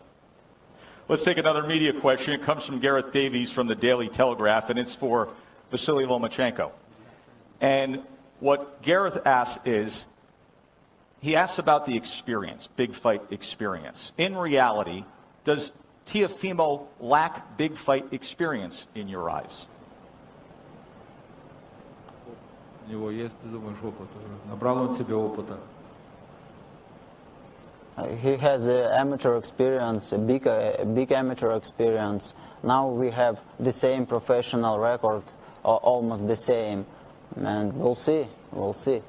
Let's take another media question. It comes from Gareth Davies from the Daily Telegraph, and it's for Vasyl Lomachenko. And what Gareth asks is, he asks about the experience, big fight experience. In reality, does Teofimo lack big fight experience in your eyes? У него есть, ты думаешь, опыт? Набрал он себе опыта? He has amateur experience, a big amateur experience. Now we have the same professional record, or almost the same, and we'll see.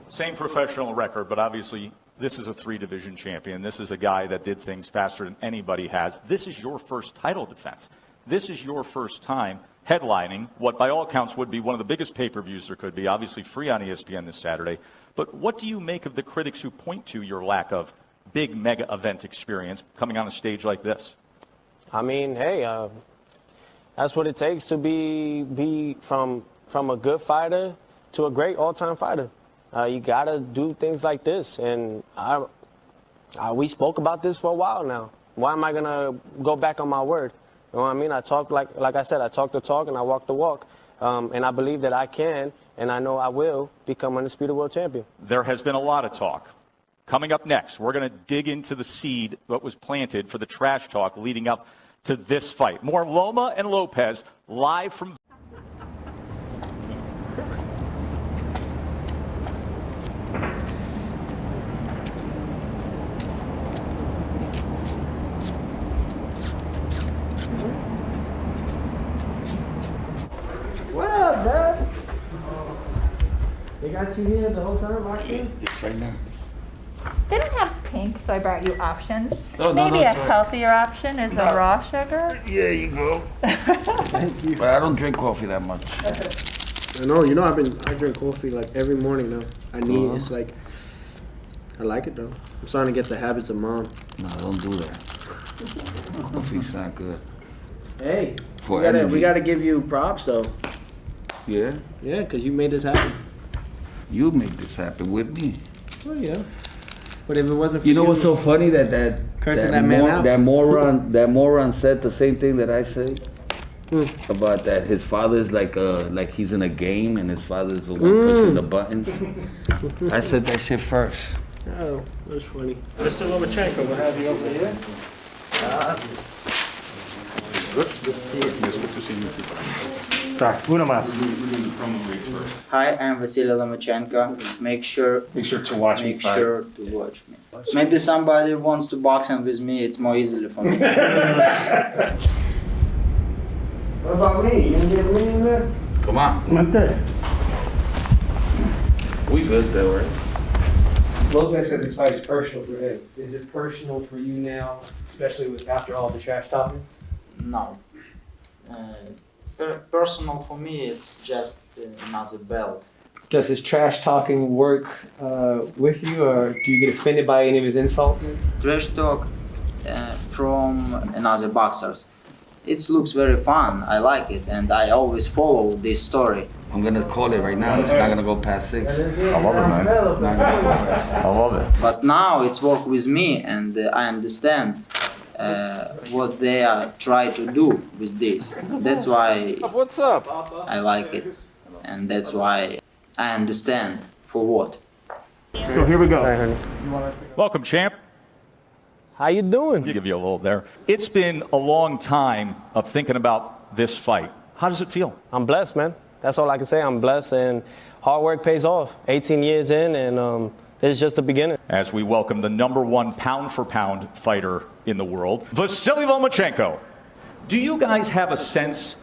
Same professional record, but obviously this is a 3-division champion. This is a guy that did things faster than anybody has. This is your first title defense. This is your first time headlining what by all accounts would be one of the biggest pay-per-views there could be, obviously free on ESPN this Saturday. But what do you make of the critics who point to your lack of big mega event experience coming on a stage like this? I mean, hey, that's what it takes to be from a good fighter to a great all-time fighter. You gotta do things like this, and we spoke about this for a while now. Why am I gonna go back on my word? You know what I mean? I talk like I said, I talk the talk and I walk the walk, and I believe that I can, and I know I will become undisputed world champion. There has been a lot of talk. Coming up next, we're going to dig into the seed that was planted for the trash talk leading up to this fight. More Loma and Lopez live from... What up, Dad? They got you here the whole time, locked in? Just right now. They don't have pink, so I brought you options. Oh, no, Maybe no, a sorry. healthier option is a raw sugar. There you go. Thank you. But I don't drink coffee that much. I know, I drink coffee like every morning now. It's like, I like it though. I'm starting to get the habits of mom. No, don't do that. Coffee's not good. Hey, For we energy. gotta give you props though. Yeah? Yeah, because you made this happen. You made this happen with me. Oh yeah. But if it wasn't for You know what's so funny that Cursing that man out. that moron said the same thing that I say about that his father's like he's in a game and his father's the one pushing the buttons. I said that shit first. Oh, that's funny. Mr. Lomachenko, we'll have you over here. Good to see you. Yes, good to see you too. Sorry, una más. Hi, I'm Vasyl Lomachenko. Make sure to watch me Make fight. sure to watch me. Maybe somebody wants to boxing with me. It's more easily for me. What about me? You gonna get me in there? Come on. Right there. We good though, right? Lopez says this fight is personal for him. Is it personal for you now, especially after all the trash talking? No. Personal for me, it's just another belt. Does his trash talking work with you, or do you get offended by any of his insults? Trash talk from another boxers. It looks very fun. I like it, and I always follow this story. I'm gonna call it right now. It's not gonna go past 6. I love it, man. It's not gonna go past 6. I love it. But now it's work with me, and I understand what they are trying to do with this. That's why What's up? I like it, and that's why I understand for what. So here we go. Welcome, champ. How you doing? I'll give you a little there. It's been a long time of thinking about this fight. How does it feel? I'm blessed, man. That's all I can say. I'm blessed, and hard work pays off. 18 years in, and it's just the beginning. As we welcome the #1 pound-for-pound fighter in the world, Vasyl Lomachenko. Do you guys have a sense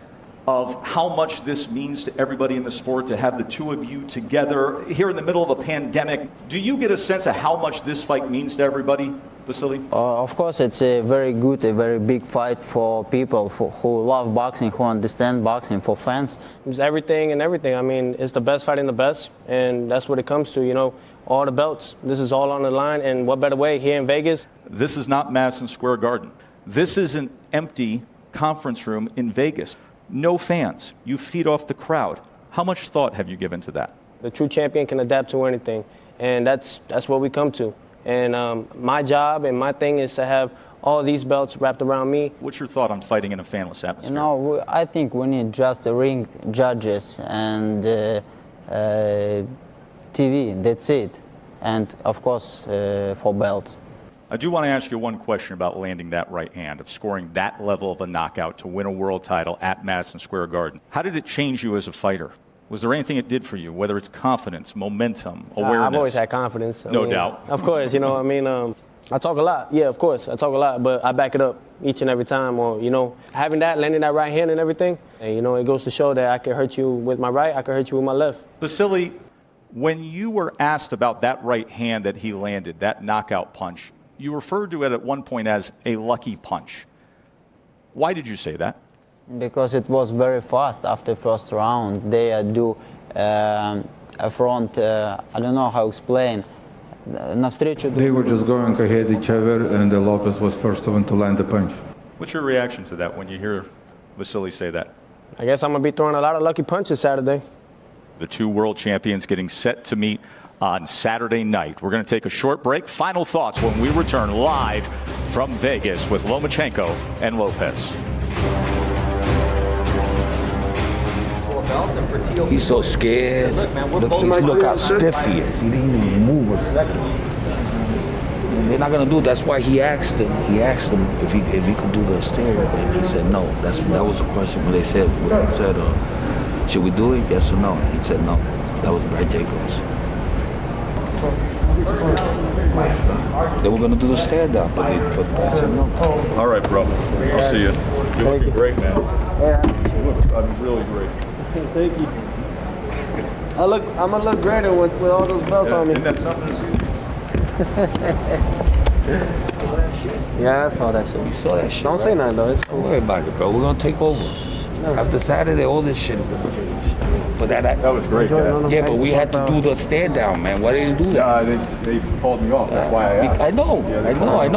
of how much this means to everybody in the sport to have the two of you together here in the middle of a pandemic? Do you get a sense of how much this fight means to everybody, Vasyl? Of course, it's a very good, a very big fight for people who love boxing, who understand boxing, for fans. It's everything and everything. I mean, it's the best fighting the best, and that's what it comes to, you know, all the belts. This is all on the line, and what better way here in Vegas? This is not Madison Square Garden. This is an empty conference room in Vegas. No fans. You feed off the crowd. How much thought have you given to that? The true champion can adapt to anything, and that's what we come to. And my job and my thing is to have all these belts wrapped around me. What's your thought on fighting in a fanless atmosphere? You know, I think we need just a ring, judges, and TV. That's it. And of course, for belts. I do want to ask you one question about landing that right hand, of scoring that level of a knockout to win a world title at Madison Square Garden. How did it change you as a fighter? Was there anything it did for you, whether it's confidence, momentum, awareness? I've always had confidence. No doubt. Of course, you know, I mean, I talk a lot. Yeah, of course, I talk a lot, but I back it up each and every time. Or, you know, having that, landing that right hand and everything, and, you know, it goes to show that I can hurt you with my right, I can hurt you with my left. Vasyl, when you were asked about that right hand that he landed, that knockout punch, you referred to it at one point as a lucky punch. Why did you say that? Because it was very fast after first round. They do a front, I don't know how to explain. They were just going ahead each other, and Lopez was first one to land the punch. What's your reaction to that when you hear Vasyl say that? I guess I'm going to be throwing a lot of lucky punches Saturday. The two world champions getting set to meet on Saturday night. We're going to take a short break. Final thoughts when we return live from Vegas with Lomachenko and Lopez. He's so scared. Look how stiff he is. He didn't even move a second. They're not gonna do it. That's why he asked him. He asked him if he could do the stair, and he said no. That was the question when they said should we do it? Yes or no? He said no. That was Brad Jacobs. They were gonna do the stare down, but I said no. All right, bro. I'll see you. You're looking great, man. You look really great. Thank you. I'm gonna look greater with all those belts on me. Isn't that something to see? Yeah, I saw that shit. You saw that shit. Don't say nothing though. It's Don't worry about it, bro. We're gonna take over. After Saturday, all this shit. But that was great, Dad. Yeah, but we had to do the stare down, man. Why didn't you do that? They called me off. That's why I asked. I know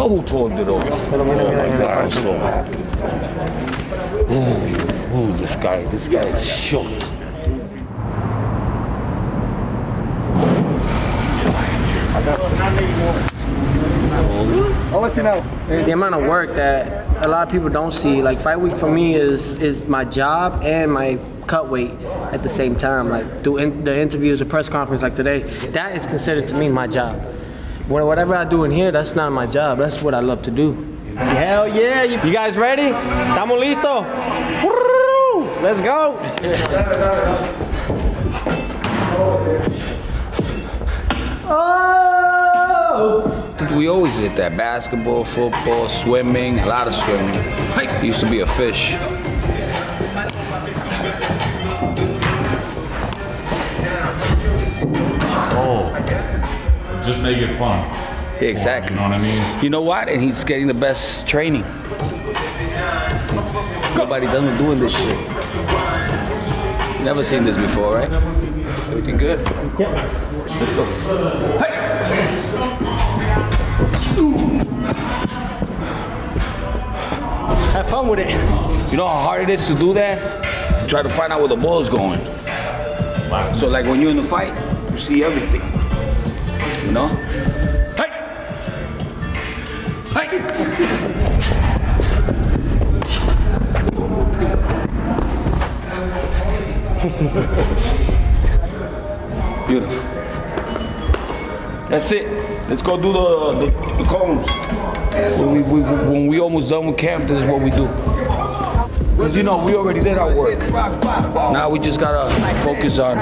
who told it over. Oh my God, I'm so happy. Ooh, this guy is shook. I'll let you know. The amount of work that a lot of people don't see, like fight week for me is my job and my cut weight at the same time. Like doing the interviews, a press conference like today, that is considered to me my job. Whatever I do in here, that's not my job. That's what I love to do. Hell yeah! You guys ready? Estamos listos. Let's go. Oh! We always did that. Basketball, football, swimming, a lot of swimming. Used to be a fish. Just make it fun. Exactly. You know what I mean? You know what? And he's getting the best training. Nobody done doing this shit. Never seen this before, right? Everything good? Let's go. Have fun with it. You know how hard it is to do that? To try to find out where the ball is going. So like when you're in the fight, you see everything. You know? Hey! Hey! Beautiful. That's it. Let's go do the cones. When we almost done with camp, this is what we do. Because you know, we already did our work. Now we just gotta focus on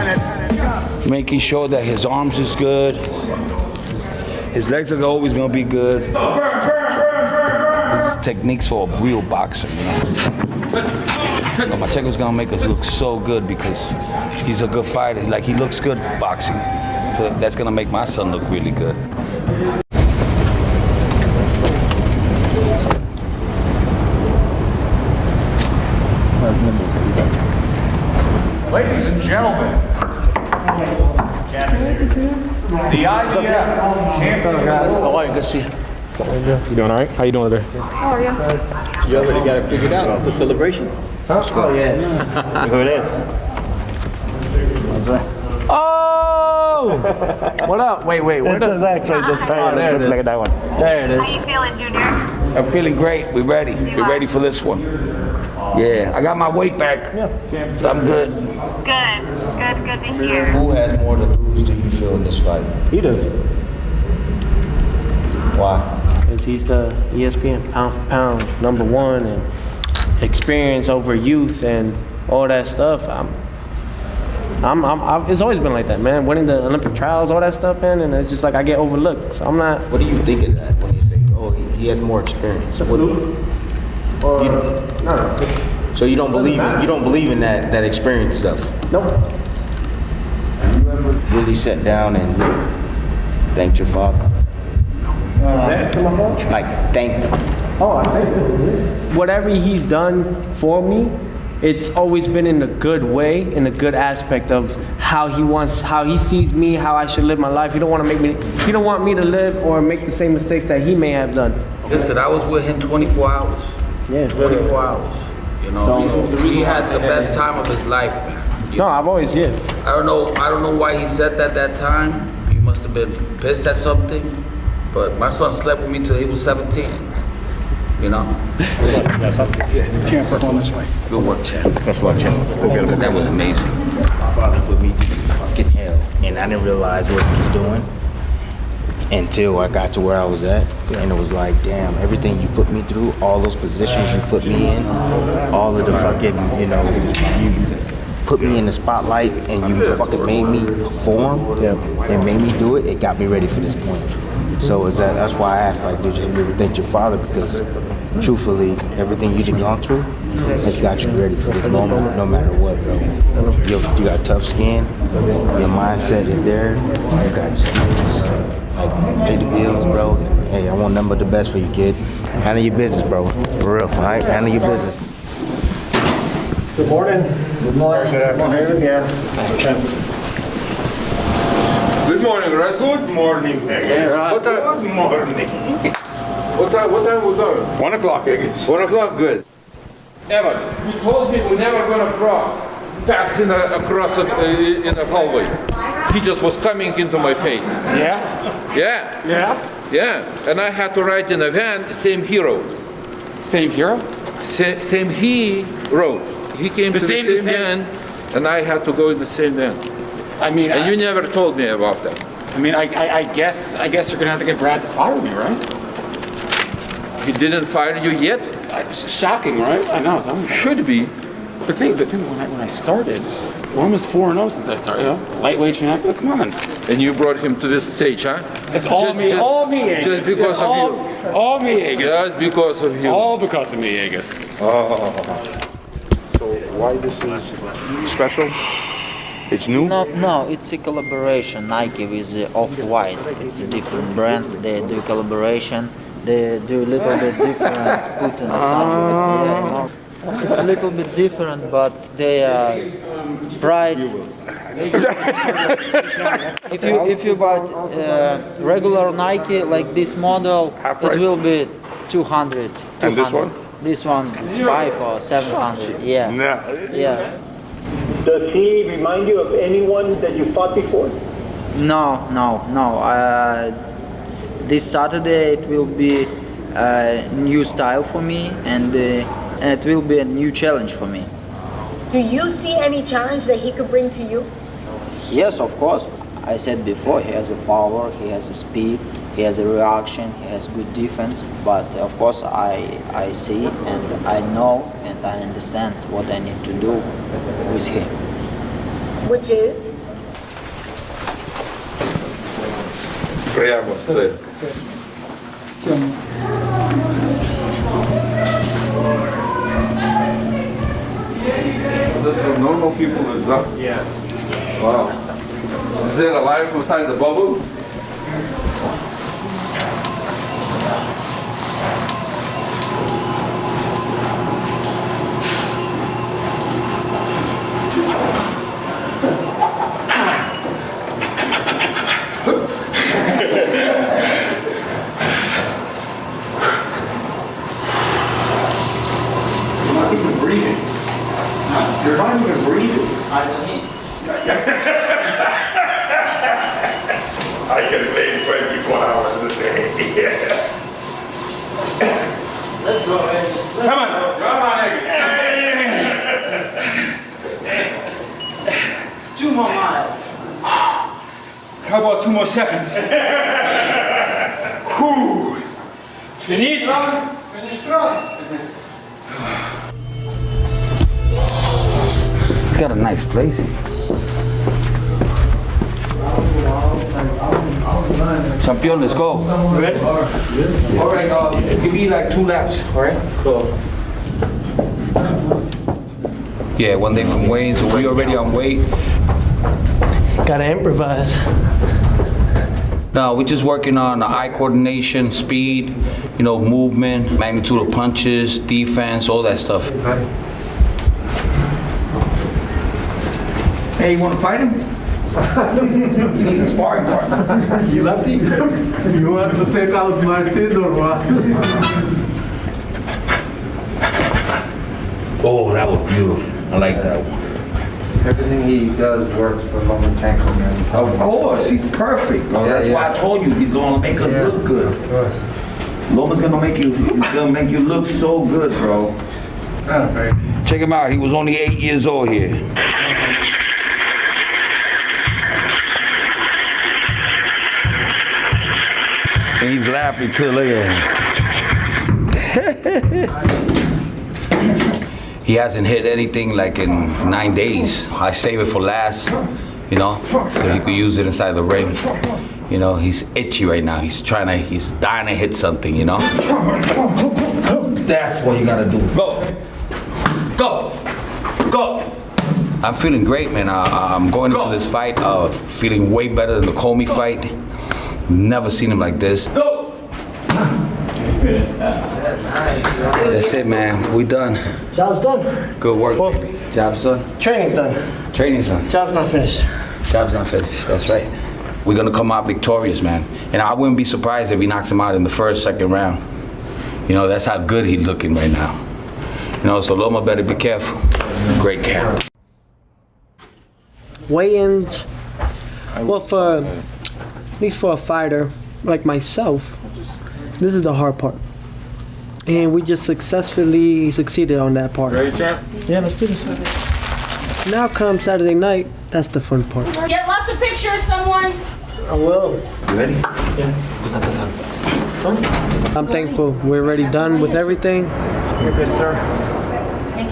making sure that his arms is good. His legs are always gonna be good. This is techniques for a real boxer, you know. Lomachenko's gonna make us look so good because he's a good fighter. Like, he looks good boxing. So that's gonna make my son look really good. Ladies and gentlemen, the IGF champion. How are you? Good to see you. You doing all right? How you doing there? How are you? You already got it figured out, the celebration? Huh? Oh, yeah. Who it is? Oh! What up? Wait. What is actually just kind of look at that one. There it is. How you feeling, Junior? I'm feeling great. We're ready. We're ready for this one. Yeah, I got my weight back. So I'm good. Good to hear. Who has more to lose, do you feel, in this fight? He does. Why? Because he's the ESPN pound for pound #1 and experience over youth and all that stuff. It's always been like that, man. Winning the Olympic trials, all that stuff, man, and it's just like I get overlooked. So I'm not. What do you think of that when you say, oh, he has more experience? No. So you don't believe in that experience stuff? Nope. Have you ever really sat down and thanked your father? To my phone? Like, thanked him. Oh, I thank him. Whatever he's done for me, it's always been in a good way, in a good aspect of how he sees me, how I should live my life. He don't want me to live or make the same mistakes that he may have done. Listen, I was with him 24 hours. Yeah, 24 hours. You know, so he had the best time of his life, man. No, I've always, yeah. I don't know why he said that time. He must have been pissed at something. But my son slept with me till he was 17. You know? Champ, work on this way. Good work, champ. Best luck, champ. Go get him. That was amazing. My father put me through the fucking hell, and I didn't realize what he was doing until I got to where I was at, and it was like, damn, everything you put me through, all those positions you put me in, all of the fucking, you know, you put me in the spotlight and you fucking made me perform and made me do it, it got me ready for this point. So that's why I asked, like, did you ever thank your father? Because truthfully, everything you done gone through has got you ready for this moment, no matter what, bro. You got tough skin, your mindset is there, you got skills, like, pay the bills, bro. Hey, I want nothing but the best for you, kid. Handle your business, bro. For real, all right? Handle your business. Good morning. Good morning. Good afternoon. Yeah. Good morning, Russ. Good morning, Vegas. Good morning. What time was that? 1 o'clock, I guess. 1 o'clock, good. Evan, you told me we're never gonna pass across in the hallway. He just was coming into my face. Yeah? Yeah. Yeah? Yeah. And I had to write in a van, same hero. Same hero? Same he wrote. He came to the same van, and I had to go in the same van. I mean, and you never told me about that. I mean, I guess you're gonna have to get Brad to fire me, right? He didn't fire you yet? It's shocking, right? I know. Should be. The thing when I started, we're almost 4-0 since I started. You know, lightweight champion. Come on. And you brought him to this stage, huh? It's all me, Agus. Just because of you. All me, Agus. Just because of you. All because of me, Agus. Oh. So why this is special? It's new? No, it's a collaboration. Nike with Off-White. It's a different brand. They do collaboration. They do a little bit different. Put in something. It's a little bit different, but they price. if you buy regular Nike like this model, it will be 200. And this one? This one 500 or 700. Yeah. No. Yeah. Does he remind you of anyone that you fought before? No. This Saturday it will be a new style for me, and it will be a new challenge for me. Do you see any challenge that he could bring to you? Yes, of course. I said before, he has a power, he has a speed, he has a reaction, he has good defense. But of course, I see and I know and I understand what I need to do with him. Which is? Прямо все. That's what normal people is that? Yeah. Wow. Is there a life inside the bubble? You're not even breathing. I can play 24 hours a day. Yeah. Let's go, man. Come on. Come on, Egg. 2 more miles. How about 2 more seconds? Whew. Finito. Finish strong. It's got a nice place. Champion, let's go. Ready? All right, give me like 2 laps, all right? Go. Yeah, one day from Wayne, so we already on weight. Gotta improvise. No, we're just working on eye coordination, speed, movement, magnitude of punches, defense, all that stuff. Hey, you want to fight him? He needs a sparring partner. You lefty? You want to take out Martin or what? Oh, that was beautiful. I like that one. Everything he does works for Lomachenko, man. Of course, he's perfect, bro. Yeah, That's why I told you he's gonna make us look good. Of course. Loma's gonna make you. He's gonna make you look so good, bro. Check him out. He was only 8 years old here. And he's laughing too. Look at him. He hasn't hit anything like in 9 days. I save it for last, you know, so he could use it inside the ring. You know, he's itchy right now. He's dying to hit something, you know? That's what you gotta do. Go. Go. Go. I'm feeling great, man. I'm going into this fight feeling way better than the Comey fight. Never seen him like this. Go. That's it, man. We done. Job's done. Good work, baby. Job's done. Training's done. Training's done. Job's not finished. Job's not finished. That's right. We're gonna come out victorious, man. And I wouldn't be surprised if he knocks him out in the first, second round. You know, that's how good he's looking right now. You know, so Loma better be careful. Great camp. Weigh-ins. Well, at least for a fighter like myself, this is the hard part. And we just successfully succeeded on that part. Ready, champ? Yeah, let's do this. Now comes Saturday night. That's the fun part. Get lots of pictures, someone. I will. You ready? I'm thankful. We're already done with everything. You're good, sir.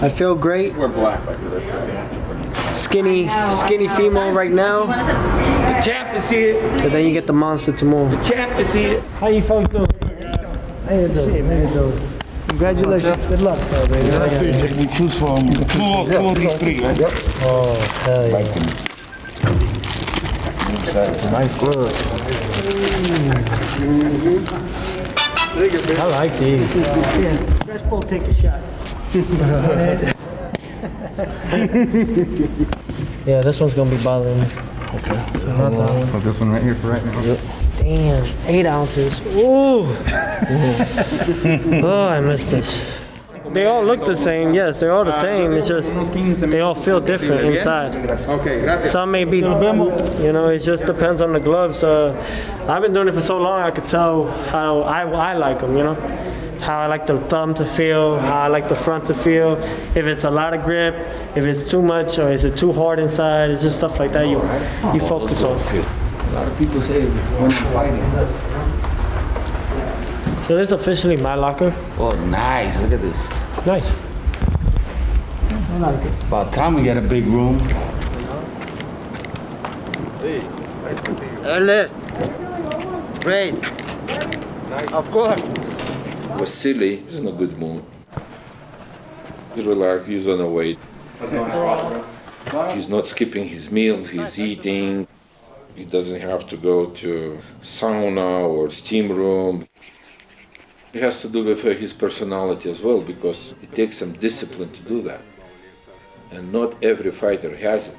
I feel great. We're black like the rest of the Skinny female right now. The champ is here. But then you get the monster tomorrow. The champ is here. How you folks doing? How you doing? Congratulations. Good luck. We choose from two of these three, right? Yep. Oh, hell yeah. Nice glove. I like these. Press pull, take a shot. Yeah, this one's gonna be bothering me. Okay. So not that one. Put this one right here for right now. Yep. Damn, 8 ounces. Ooh. Oh, I missed this. They all look the same, yes, they're all the same. It's just they all feel different inside. Okay, gracias. Some may be, you know, it just depends on the gloves. I've been doing it for so long, I could tell how I like them, you know? How I like the thumb to feel, how I like the front to feel. If it's a lot of grip, if it's too much, or is it too hard inside, it's just stuff like that you focus on. A lot of people say when I'm fighting. So this is officially my locker. Oh, nice. Look at this. Nice. I like it. About time we got a big room. Early. Great. Of course. Vasyl is in a good mood. He's relaxed, he's on the way. He's not skipping his meals, he's eating. He doesn't have to go to sauna or steam room. It has to do with his personality as well, because it takes some discipline to do that. And not every fighter has it.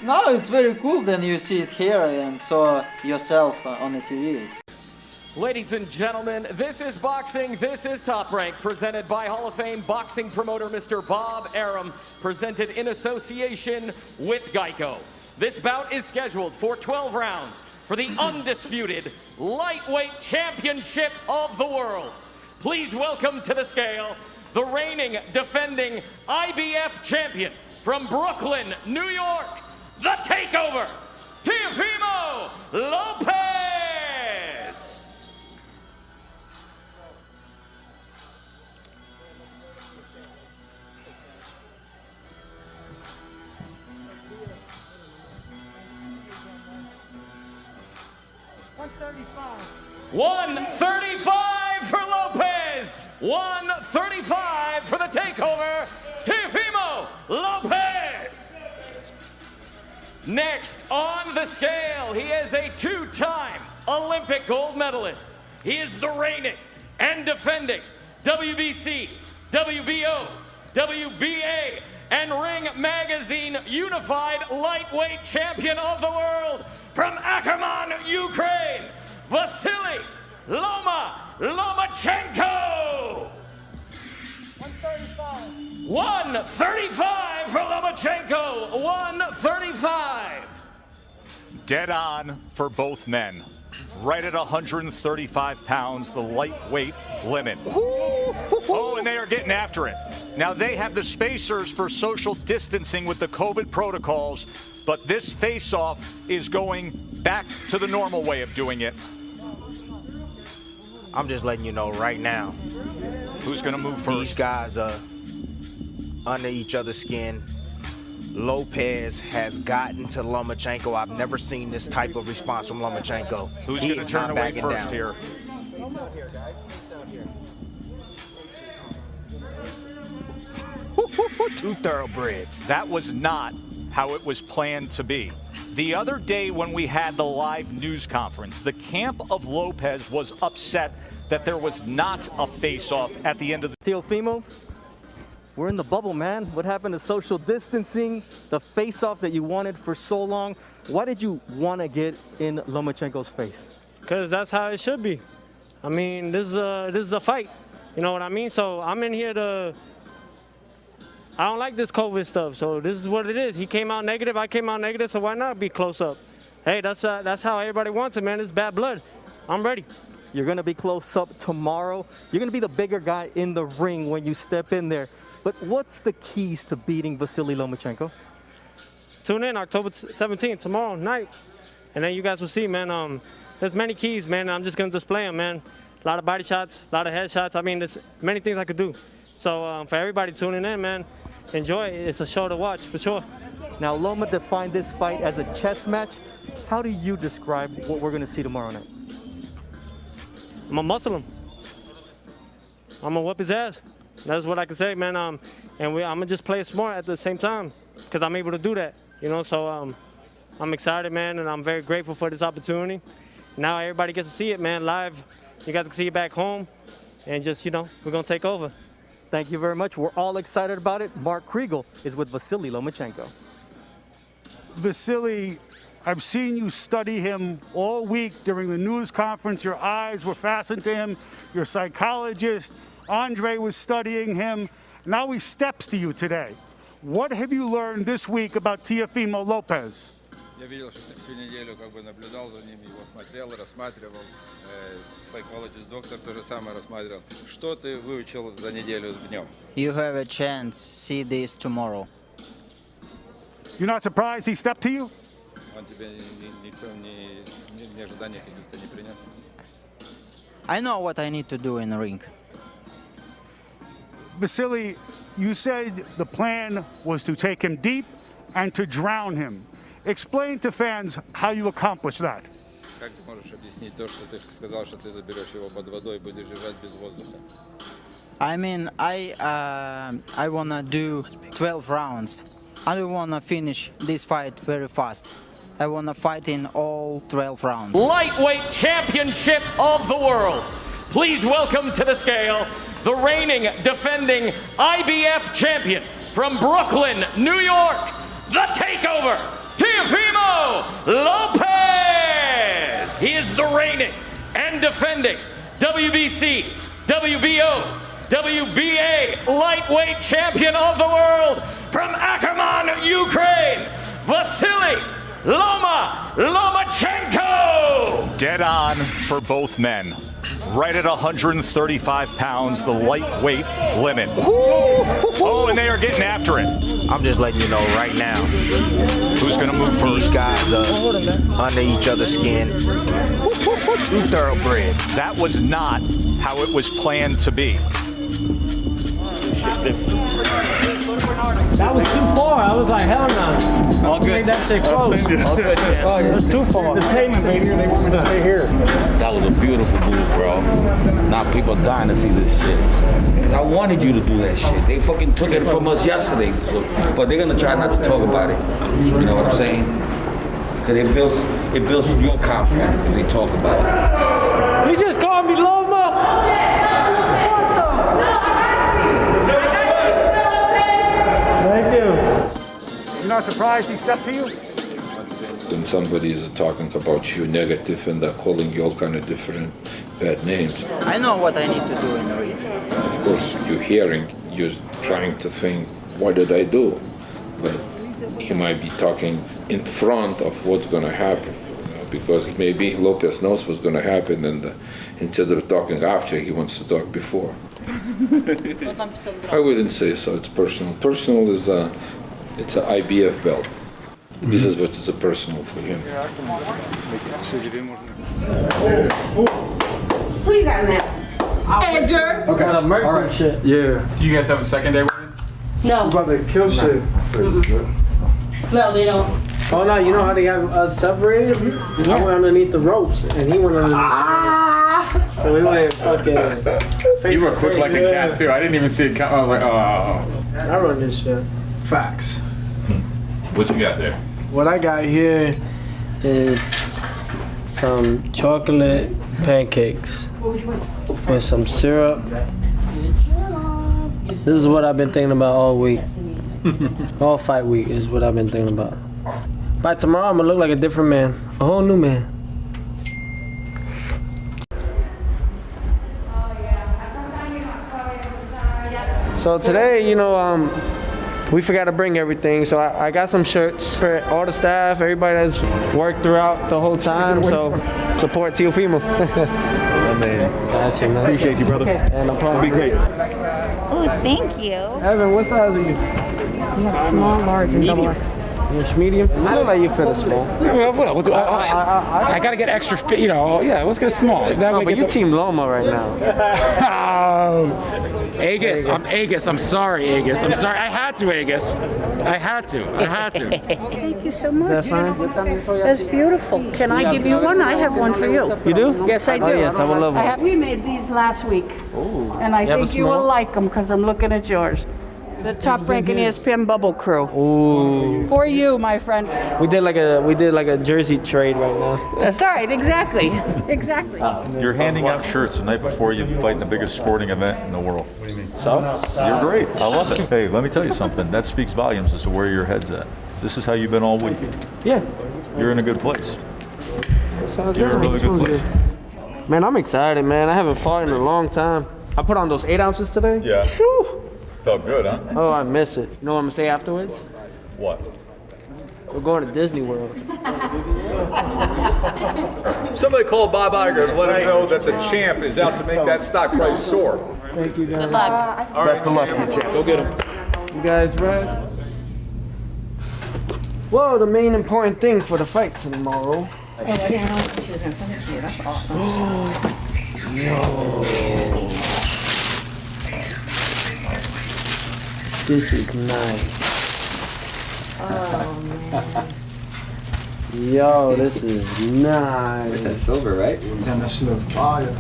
No, it's very cool. Then you see it here and saw yourself on the TV. Ladies and gentlemen, this is boxing, this is Top Rank, presented by Hall of Fame boxing promoter Mr. Bob Arum, presented in association with Geico. This bout is scheduled for 12 rounds for the undisputed lightweight championship of the world. Please welcome to the scale the reigning, defending IBF champion from Brooklyn, New York, the Takeover, Teofimo Lopez. $135 for Lopez, $135 for the Takeover, Teofimo Lopez. Next on the scale, he is a two-time Olympic gold medalist. He is the reigning and defending WBC, WBO, WBA, and Ring Magazine Unified Lightweight Champion of the World from Ackerman, Ukraine, Vasyl Lomachenko. 135 for Lomachenko, 135. Dead on for both men. Right at 135 pounds, the lightweight limit. Oh, and they are getting after it. Now, they have the spacers for social distancing with the COVID protocols, but this face-off is going back to the normal way of doing it. I'm just letting you know right now. Who's going to move first? These guys are under each other's skin. Lopez has gotten to Lomachenko. I've never seen this type of response from Lomachenko. Who's going to turn away first here? Two thoroughbreds. That was not how it was planned to be. The other day when we had the live news conference, the camp of Lopez was upset that there was not a face-off at the end of the... Teofimo, we're in the bubble, man. What happened to social distancing, the face-off that you wanted for so long? Why did you want to get in Lomachenko's face? Because that's how it should be. I mean, this is a fight. You know what I mean? So I'm in here to... I don't like this COVID stuff, so this is what it is. He came out negative, I came out negative, so why not be close up? Hey, that's how everybody wants it, man. It's bad blood. I'm ready. You're going to be close up tomorrow. You're going to be the bigger guy in the ring when you step in there. But what's the keys to beating Vasyl Lomachenko? Tune in October 17th, tomorrow night. And then you guys will see, man. There's many keys, man. I'm just going to display them, man. A lot of body shots, a lot of head shots. I mean, there's many things I could do. So for everybody tuning in, man, enjoy it. It's a show to watch, for sure. Now, Loma defined this fight as a chess match. How do you describe what we're going to see tomorrow night? I'm going to muscle him. I'm going to whip his ass. That's what I can say, man. And I'm going to just play it smart at the same time because I'm able to do that, you know. So I'm excited, man, and I'm very grateful for this opportunity. Now everybody gets to see it, man, live. You guys can see it back home. And just, you know, we're going to take over. Thank you very much. We're all excited about it. Mark Kriegel is with Vasyl Lomachenko. Vasyl, I've seen you study him all week during the news conference. Your eyes were fastened to him. Your psychologist, Andre, was studying him. Now he steps to you today. What have you learned this week about Teofimo Lopez? Я видел, что ты всю неделю наблюдал за ним, его смотрел, рассматривал. Psychologist доктор то же самое рассматривал. Что ты выучил за неделю в нем? You have a chance. See this tomorrow. You're not surprised he stepped to you? Он тебе никто не ожидания каких-то не принес? I know what I need to do in the ring. Vasyl, you said the plan was to take him deep and to drown him. Explain to fans how you accomplished that. Как ты можешь объяснить то, что ты сказал, что ты заберешь его под водой и будешь держать без воздуха? I mean, I wanna do 12 rounds. I don't wanna finish this fight very fast. I wanna fight in all 12 rounds. Lightweight Championship of the World. Please welcome to the scale the reigning, defending IBF champion from Brooklyn, New York, the Takeover, Teofimo Lopez. He is the reigning and defending WBC, WBO, WBA lightweight champion of the world from Ackerman, Ukraine, Vasyl Lomachenko. Dead on for both men. Right at 135 pounds, the lightweight limit. Oh, and they are getting after it. I'm just letting you know right now. Who's going to move first? These guys are under each other's skin. Two thoroughbreds. That was not how it was planned to be. That was too far. I was like, hell no. All good. That shit close. All good, man. That's too far. Entertainment, baby. They want me to stay here. That was a beautiful move, bro. Now people dying to see this shit. I wanted you to do that shit. They fucking took it from us yesterday, but they're gonna try not to talk about it. You know what I'm saying? Because it builds your confidence if they talk about it. You just called me Loma. Thank you. not surprised he stepped to you? When somebody is talking about you negative and they're calling you all kind of different bad names. I know what I need to do in the ring. Of course, you're hearing, you're trying to think, what did I do? But he might be talking in front of what's going to happen. Because maybe Lopez knows what's going to happen, and instead of talking after, he wants to talk before. I wouldn't say so. It's personal. Personal is it's an IBF belt. This is what is a personal for him. Who you got now? Edgar. Okay. All right. Shit. Yeah. Do you guys have a secondary weapon? No. Brother, kill shit. No, they don't. Oh no, you know how they have us separated? Yes. I went underneath the ropes and he went underneath. So we went fucking. You were quick like a cat too. I didn't even see it come. I was like, oh. I run this shit. Facts. What you got there? What I got here is some chocolate pancakes with some syrup. This is what I've been thinking about all week. All fight week is what I've been thinking about. By tomorrow, I'm gonna look like a different man, a whole new man. So today, you know, we forgot to bring everything, so I got some shirts for all the staff, everybody that's worked throughout the whole time. So support Teofimo. Gotcha, man. Appreciate you, brother. And I'm probably be great. Oh, thank you. Evan, what size are you? Small, large, and double X. Medium? I don't like you fit a small. Well, I gotta get extra, you know, yeah, let's get a small. No, but you team Loma right now. Agus, I'm Agus. I'm sorry, Agus. I'm sorry. I had to, Agus. I had to. Thank you so much. Is that fine? That's beautiful. Can I give you one? I have one for you. You do? Yes, I do. Oh, yes, I would love one. We made these last week. Ooh. And I You have a think you will small? like them because I'm looking at yours. The top ranking ESPN Bubble Crew. Ooh. For you, my friend. We did like a jersey trade right now. That's right, exactly. Exactly. You're handing out shirts the night before you fight in the biggest sporting event in the world. What do you mean? So? You're great. I love it. Hey, let me tell you something. That speaks volumes as to where your head's at. This is how you've been all week. Yeah. You're in a good place. Sounds You're in a really good place. Man, I'm excited, man. I haven't fought in a long time. I put on those 8 ounces today. Yeah. Whew. Felt good, huh? Oh, I miss it. You know what I'm gonna say afterwards? What? We're going to Disney World. Somebody call Bob Iger and let him know that the champ is out to make that stock price soar. Thank you, guys. Good luck. Best of luck to you, champ. Go get him. You guys ready? Well, the main important thing for the fight tomorrow. This is nice. Oh, man. Yo, this is nice. That's silver, right? Damn, that shit on fire.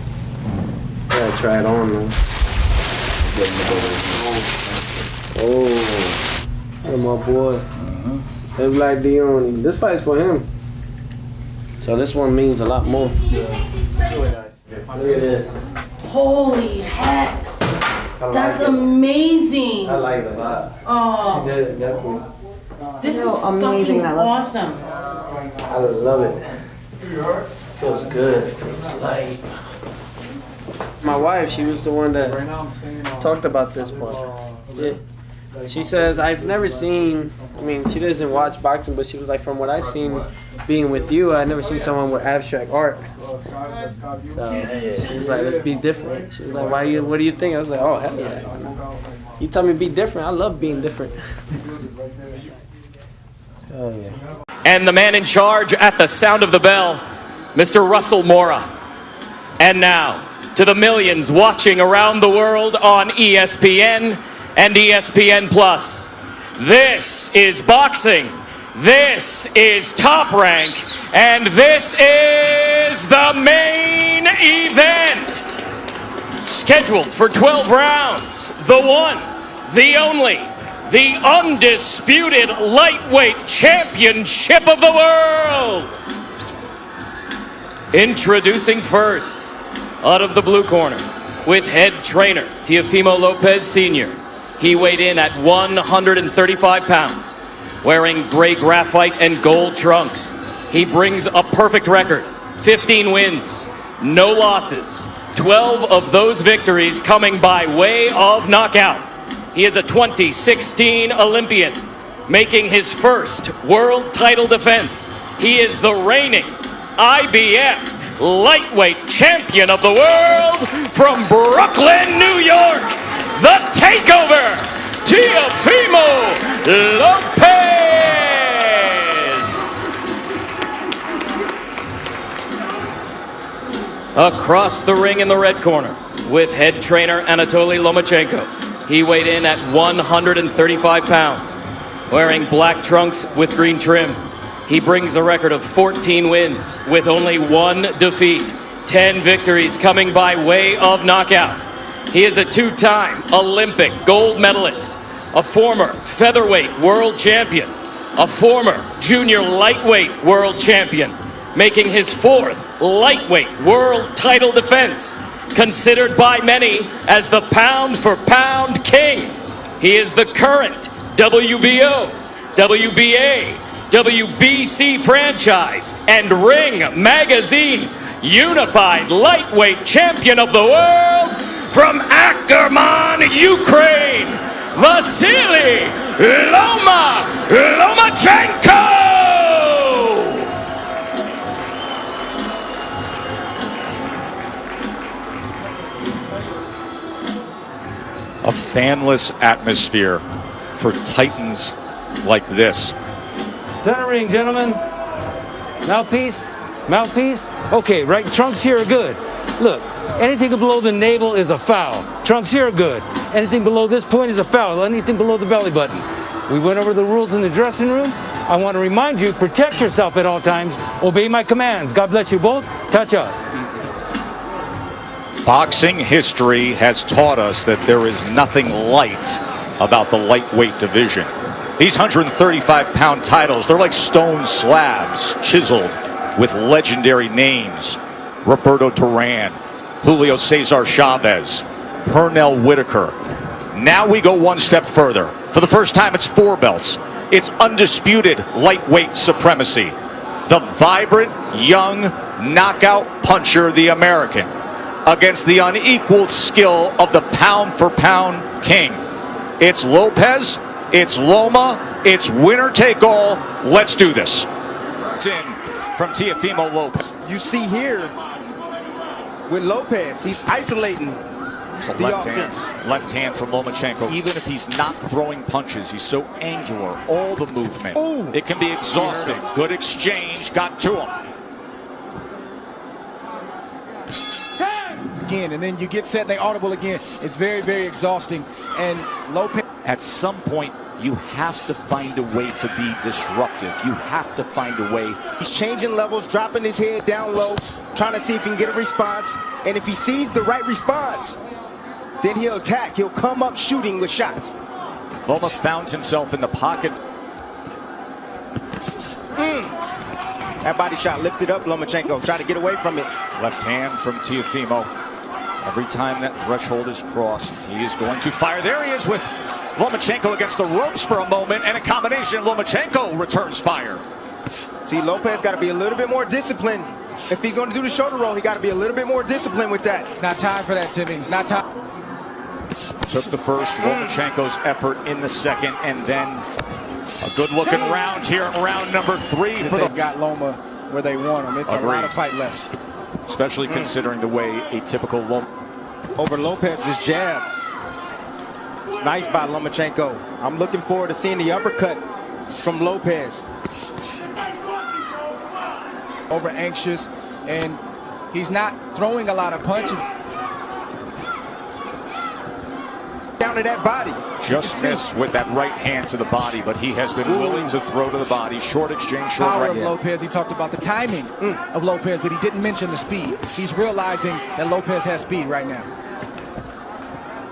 Gotta try it on, man. Oh, look at my boy. Hey, Black Dion. This fight's for him. So this one means a lot more. Look at this. Holy heck. I That's like it. amazing. I like it a lot. Oh, She did it, definitely. this is amazing fucking that looks. awesome. I love it. Feels good. Feels light. My wife, she was the one that talked about this part. Yeah. She says, I've never seen, I mean, she doesn't watch boxing, but she was like, from what I've seen being with you, I've never seen someone with abstract art. So she was like, let's be different. She was like, what do you think? I was like, oh, hell yeah. You tell me be different. I love being different. Oh, yeah. And the man in charge at the sound of the bell, Mr. Russell Mora. And now, to the millions watching around the world on ESPN and ESPN+. This is boxing. This is Top Rank. And this is the main event. Scheduled for 12 rounds. The one, the only, the undisputed lightweight championship of the world. Introducing first, out of the blue corner, with head trainer Teofimo Lopez Sr. He weighed in at 135 pounds. wearing gray graphite and gold trunks. He brings a perfect record, 15 wins, no losses, 12 of those victories coming by way of knockout. He is a 2016 Olympian, making his first world title defense. He is the reigning IBF lightweight champion of the world from Brooklyn, New York, the Takeover, Teofimo Lopez. Across the ring in the red corner with head trainer Anatoly Lomachenko. He weighed in at 135 pounds, wearing black trunks with green trim. He brings a record of 14 wins with only 1 defeat, 10 victories coming by way of knockout. He is a 2-time Olympic gold medalist, a former featherweight world champion, a former junior lightweight world champion, making his 4th lightweight world title defense, considered by many as the pound-for-pound king. He is the current WBO, WBA, WBC franchise, and Ring Magazine unified lightweight champion of the world from Ackerman, Ukraine, Vasyl Lomachenko! A fanless atmosphere for titans like this. Centering, gentlemen. Mouthpiece, mouthpiece. Okay, right, trunks here are good. Look, anything below the navel is a foul. Trunks here are good. Anything below this point is a foul. Anything below the belly button. We went over the rules in the dressing room. I want to remind you, protect yourself at all times. Obey my commands. God bless you both. Touch up. Boxing history has taught us that there is nothing light about the lightweight division. These 135-pound titles, they're like stone slabs chiseled with legendary names. Roberto Duran, Julio Cesar Chavez, Pernell Whitaker. Now we go one step further. For the first time, it's 4 belts. It's undisputed lightweight supremacy. The vibrant, young knockout puncher, the American, against the unequaled skill of the pound-for-pound king. It's Lopez, it's Loma, it's winner take all. Let's do this. From Teofimo Lopez. You see here with Lopez, he's isolating the offense. Left hand from Lomachenko. Even if he's not throwing punches, he's so angular. All the movement. Ooh. It can be exhausting. Good exchange. Got to him. Again, and then you get set, they audible again. It's very, very exhausting. And Lopez. At some point, you have to find a way to be disruptive. You have to find a way. He's changing levels, dropping his head down low, trying to see if he can get a response. And if he sees the right response, then he'll attack. He'll come up shooting with shots. Loma found himself in the pocket. That body shot lifted up Lomachenko, try to get away from it. Left hand from Teofimo. Every time that threshold is crossed, he is going to fire. There he is with Lomachenko against the ropes for a moment, and a combination. Lomachenko returns fire. See, Lopez got to be a little bit more disciplined. If he's going to do the shoulder roll, he got to be a little bit more disciplined with that. It's not time for that, Timmy. It's not time. Took the first, Lomachenko's effort in the second, and then a good-looking round here in round number 3. For they've got Loma where they want him. It's a lot of fight left. Especially considering the way a typical Loma over Lopez's jab. It's nice by Lomachenko. I'm looking forward to seeing the uppercut from Lopez. Over anxious, and he's not throwing a lot of punches. Down to that body. Just missed with that right hand to the body, but he has been willing to throw to the body. Short exchange, short Power right of Lopez. He talked about the timing of Lopez, but he didn't mention the speed. He's realizing that Lopez has speed right now.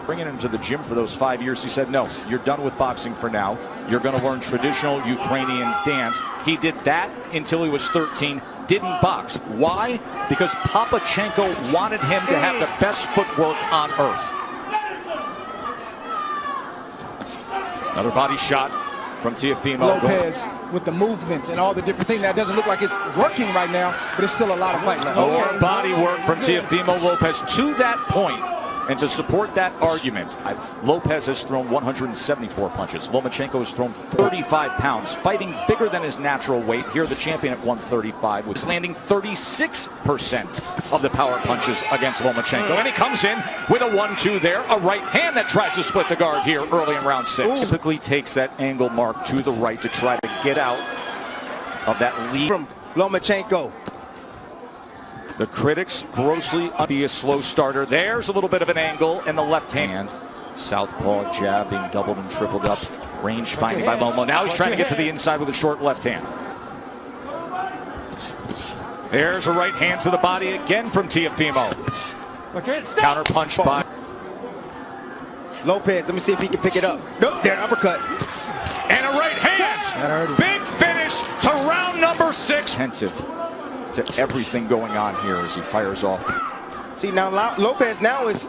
Bringing him to the gym for those 5 years, he said, no, you're done with boxing for now. You're going to learn traditional Ukrainian dance. He did that until he was 13, didn't box. Why? Because Papachenko wanted him to have the best footwork on earth. Another body shot from Teofimo. Lopez with the movements and all the different things. That doesn't look like it's working right now, but it's still a lot of fight left. More body work from Teofimo Lopez to that point. And to support that argument, Lopez has thrown 174 punches. Lomachenko has thrown 35 pounds, fighting bigger than his natural weight. Here, the champion at 135 was landing 36% of the power punches against Lomachenko. And he comes in with a 1-2 there, a right hand that tries to split the guard here early in round 6. Typically takes that angle mark to the right to try to get out of that lead. From Lomachenko. The critics grossly be a slow starter. There's a little bit of an angle in the left hand. Southpaw jab being doubled and tripled up. Range finding by Lomo. Now he's trying to get to the inside with a short left hand. There's a right hand to the body again from Teofimo. Counter punch by Lopez. Let me see if he can pick it up. Nope, there, uppercut. And a right hand. Big finish to round number 6. Attentive to everything going on here as he fires off. See, now Lopez now is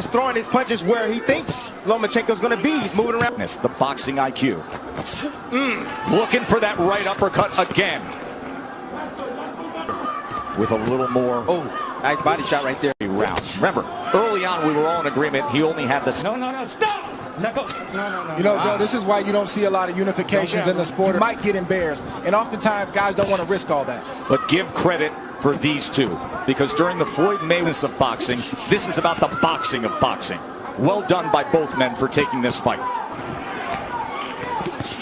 throwing his punches where he thinks Lomachenko's going to be. He's moving around. The boxing IQ. Looking for that right uppercut again. With a little more. Oh, nice body shot right there. Rounds. Remember, early on we were all in agreement. He only had this. No, stop! No. You know, Joe, this is why you don't see a lot of unifications in the sport. You might get embarrassed, and oftentimes guys don't want to risk all that. But give credit for these two, because during the Floyd Mayweather of boxing, this is about the boxing of boxing. Well done by both men for taking this fight.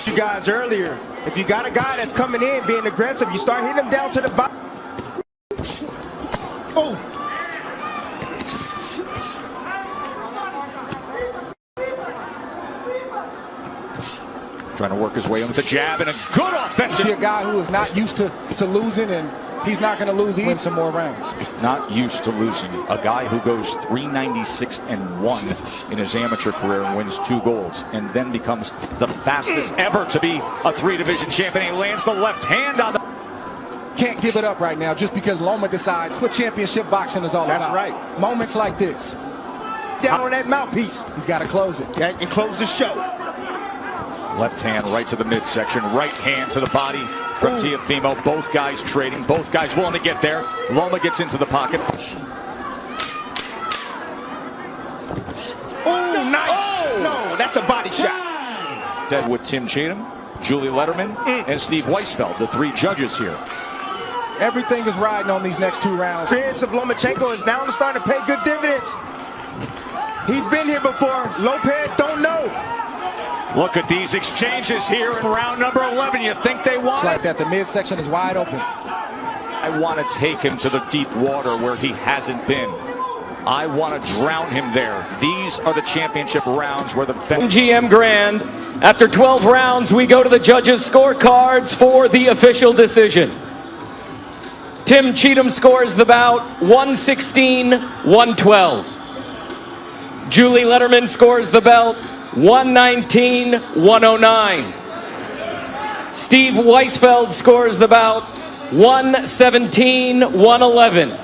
You guys earlier, if you got a guy that's coming in being aggressive, you start hitting him down to the bottom. Oh. Trying to work his way in with the jab and a good offensive. See a guy who is not used to losing, and he's not going to lose. He wins some more rounds. Not used to losing. A guy who goes 396-1 in his amateur career and wins 2 golds, and then becomes the fastest ever to be a 3-division champion. He lands the left hand on the. Can't give it up right now just because Loma decides what championship boxing is all about. That's right. Moments like this. Down on that mouthpiece. He's got to close it. Yeah, and close the show. Left hand right to the midsection, right hand to the body from Teofimo. Both guys trading, both guys willing to get there. Loma gets into the pocket. Oh, nice. Oh. No, that's a body shot. Dead with Tim Cheatham, Julie Letterman, and Steve Weisfeld, the 3 judges here. Everything is riding on these next 2 rounds. Experience of Lomachenko is now starting to pay good dividends. He's been here before. Lopez don't know. Look at these exchanges here in round number 11. You think they want it? Like that, the midsection is wide open. I want to take him to the deep water where he hasn't been. I want to drown him there. These are the championship rounds where the MGM Grand. After 12 rounds, we go to the judges' scorecards for the official decision. Tim Cheatham scores the bout 116-112. Julie Letterman scores the belt 119-109. Steve Weisfeld scores the bout 117-111.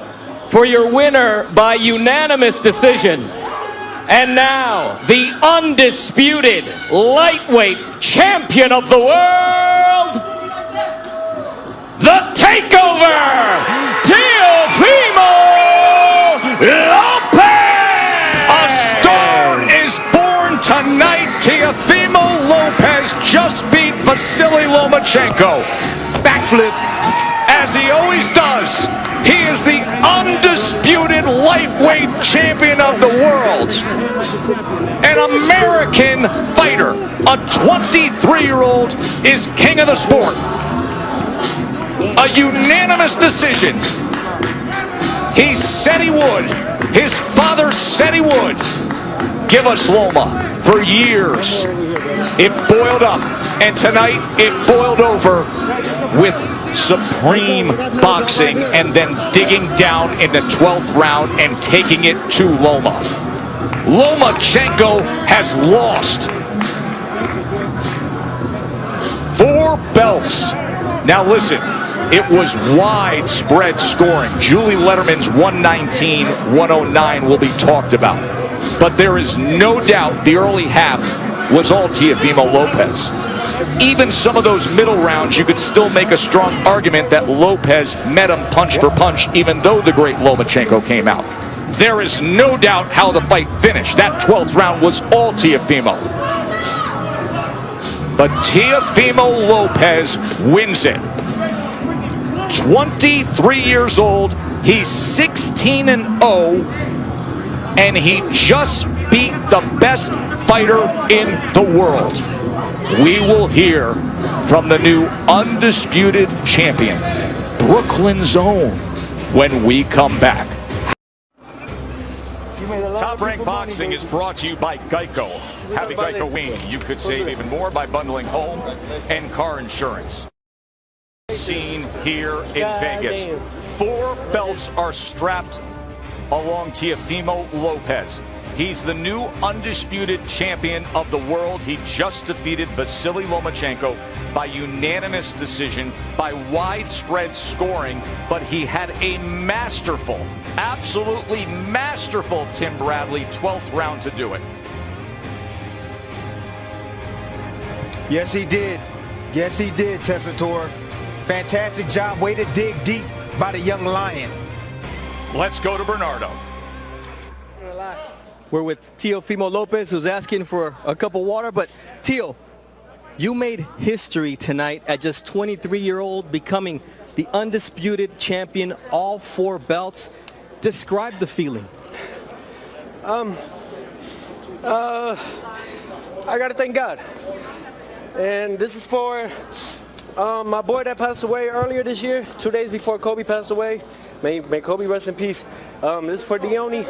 For your winner by unanimous decision. And now, the undisputed lightweight champion of the world, the Takeover, Teofimo Lopez! A star is born tonight. Teofimo Lopez just beat Vasyl Lomachenko. Backflip. As he always does. He is the undisputed lightweight champion of the world. An American fighter, a 23-year-old, is king of the sport. A unanimous decision. He said he would. His father said he would. Give us Loma. For years, it boiled up, and tonight it boiled over with supreme boxing and then digging down in the 12th round and taking it to Loma. Lomachenko has lost 4 belts. Now listen, it was widespread scoring. Julie Letterman's 119-109 will be talked about. But there is no doubt the early half was all Teofimo Lopez. even some of those middle rounds, you could still make a strong argument that Lopez met him punch for punch, even though the great Lomachenko came out. There is no doubt how the fight finished. That 12th round was all Teofimo. But Teofimo Lopez wins it. 23 years old, he's 16-0, and he just beat the best fighter in the world. We will hear from the new undisputed champion, Brooklyn's own, when we come back. Top Rank Boxing is brought to you by Geico. Have a Geico wing. You could save even more by bundling home and car insurance. Seen here in Vegas. 4 belts are strapped along Teofimo Lopez. He's the new undisputed champion of the world. He just defeated Vasyl Lomachenko by unanimous decision, by widespread scoring, but he had a masterful, absolutely masterful Tim Bradley 12th round to do it. Yes, he did. Yes, he did, Tessitore. Fantastic job. Way to dig deep by the young lion. Let's go to Bernardo. We're with Teofimo Lopez, who's asking for a cup of water. But Teo, you made history tonight at just 23-year-old, becoming the undisputed champion, all 4 belts. Describe the feeling. I gotta thank God. And this is for my boy that passed away earlier this year, 2 days before Kobe passed away. May Kobe rest in peace. This is for Dione.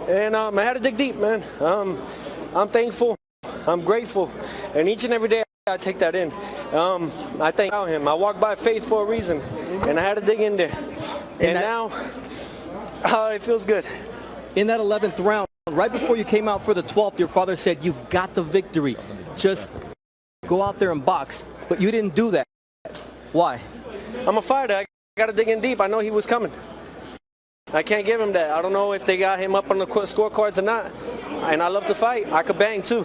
And I had to dig deep, man. I'm thankful. I'm grateful. And each and every day I take that in. I thank him. I walk by faith for a reason. And I had to dig in there. And now, it feels good. In that 11th round, right before you came out for the 12th, your father said, you've got the victory. Just go out there and box. But you didn't do that. Why? I'm a fighter. I got to dig in deep. I know he was coming. I can't give him that. I don't know if they got him up on the scorecards or not. And I love to fight. I could bang too.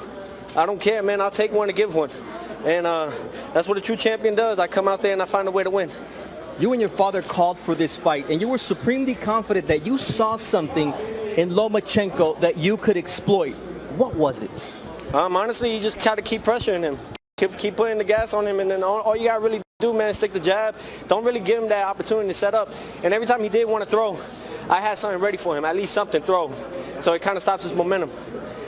I don't care, man. I'll take one to give one. And that's what a true champion does. I come out there and I find a way to win. You and your father called for this fight, and you were supremely confident that you saw something in Lomachenko that you could exploit. What was it? Honestly, you just got to keep pressuring him. Keep putting the gas on him, and then all you got to really do, man, is stick the jab. Don't really give him that opportunity to set up. And every time he did want to throw, I had something ready for him, at least something throw. So it kind of stops his momentum.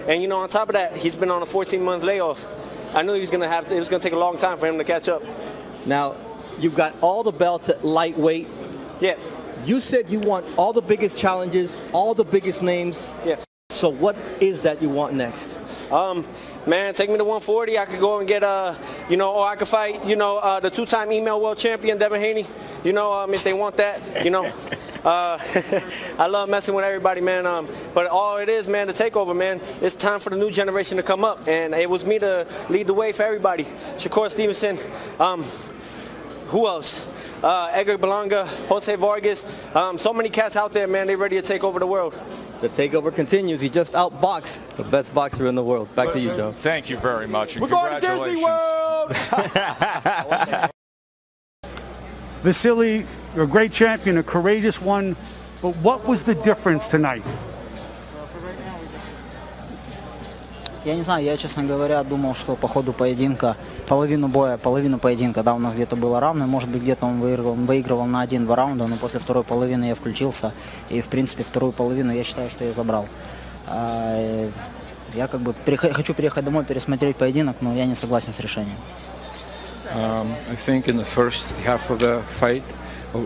And, you know, on top of that, he's been on a 14-month layoff. I knew it was going to take a long time for him to catch up. Now, you've got all the belts at lightweight. Yeah. You said you want all the biggest challenges, all the biggest names. Yeah. So what is that you want next? Man, take me to 140. I could go and get, you know, or I could fight, you know, the 2-time email world champion, Devin Haney. You know, if they want that, you know. I love messing with everybody, man. But all it is, man, the takeover, man, it's time for the new generation to come up. And it was me to lead the way for everybody. Shakur Stevenson, who else? Edgar Berlanga, Jose Vargas. So many cats out there, man, they ready to take over the world. The takeover continues. He just outboxed the best boxer in the world. Back to you, Joe. Thank you very much. And We're going to Disney World! Vasyl, you're a great champion, a courageous one, but what was the difference tonight? Я не знаю, я, честно говоря, думал, что по ходу поединка, половину поединка, да, у нас где-то было равно, может быть, где-то он выигрывал на 1-2 раунда, но после второй половины я включился, и, в принципе, вторую половину я считаю, что я забрал. Я как бы хочу приехать домой, пересмотреть поединок, но я не согласен с решением. I think in the first half of the fight,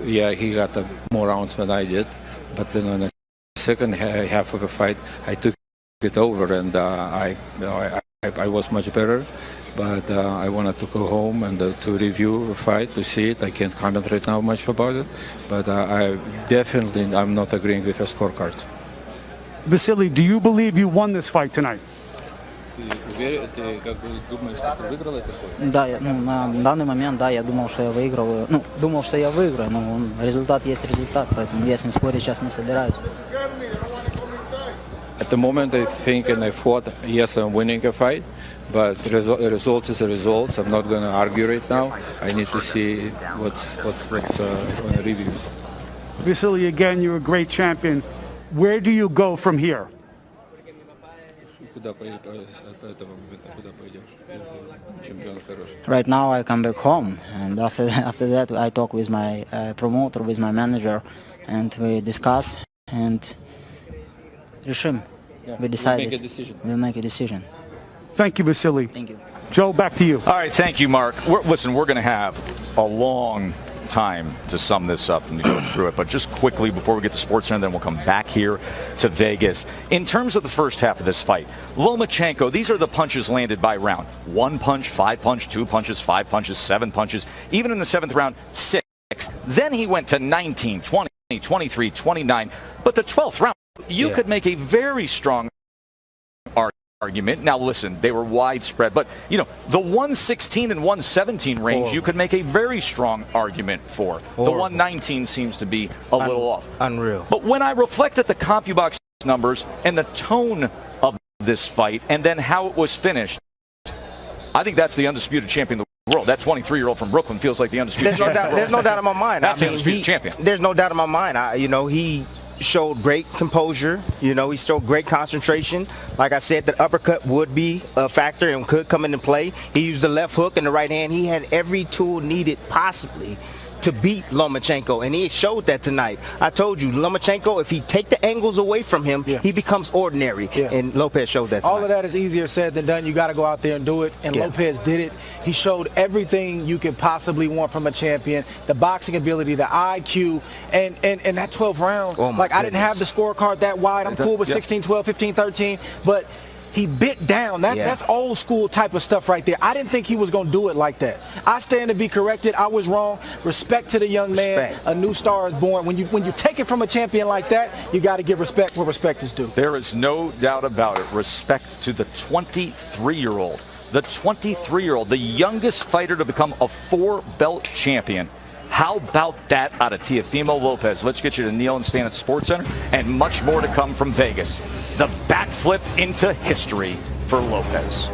yeah, he got more rounds than I did, but then in the second half of the fight, I took it over, and I was much better, but I wanted to go home and to review the fight, to see it. I can't comment right now much about it, but I'm not agreeing with the scorecards. Vasyl, do you believe you won this fight tonight? Да, ну, на данный момент, да, я думал, что я выигрываю. Ну, думал, что я выиграю, но результат есть результат, поэтому я с ним спорить сейчас не собираюсь. At the moment, I think and I thought, yes, I'm winning a fight, but the result is a result. I'm not going to argue right now. I need to see what's on the reviews. Vasyl, again, you're a great champion. Where do you go from here? Right now I come back home, and after that I talk with my promoter, with my manager, and we discuss and решим. We decide. We'll make a decision. Thank you, Vasyl. Thank you. Joe, back to you. All right, thank you, Mark. Listen, we're going to have a long time to sum this up and go through it, but just quickly before we get to SportsCenter, then we'll come back here to Vegas. In terms of the first half of this fight, Lomachenko, these are the punches landed by round. 1 punch, 5 punch, 2 punches, 5 punches, 7 punches, even in the 7th round, 6. Then he went to 19, 20, 23, 29, but the 12th round, you could make a very strong argument. Now listen, they were widespread, but you know, the 116 and 117 range, you could make a very strong argument for. The 119 seems to be a little off. Unreal. But when I reflect at the CompuBox numbers and the tone of this fight and then how it was finished, I think that's the undisputed champion of the world. That 23-year-old from Brooklyn feels like the undisputed champion. There's no doubt in my mind. That's the undisputed champion. There's no doubt in my mind. He showed great composure. He showed great concentration. Like I said, the uppercut would be a factor and could come into play. He used the left hook and the right hand. He had every tool needed possibly to beat Lomachenko, and he showed that tonight. I told you, Lomachenko, if he take the angles away from him, he becomes ordinary, and Lopez showed that tonight. All of that is easier said than done. You got to go out there and do it, and Lopez did it. He showed everything you could possibly want from a champion, the boxing ability, the IQ, and that 12th round. I didn't have the scorecard that wide. I'm cool with 16, 12, 15, 13, but he bit down. That's old school type of stuff right there. I didn't think he was going to do it like that. I stand to be corrected. I was wrong. Respect to the young man. A new star is born. When you take it from a champion like that, you got to give respect where respect is due. There is no doubt about it. Respect to the 23-year-old. The 23-year-old, the youngest fighter to become a 4-belt champion. How about that out of Teofimo Lopez? Let's get you to kneel and stand at SportsCenter, and much more to come from Vegas. The backflip into history for Lopez.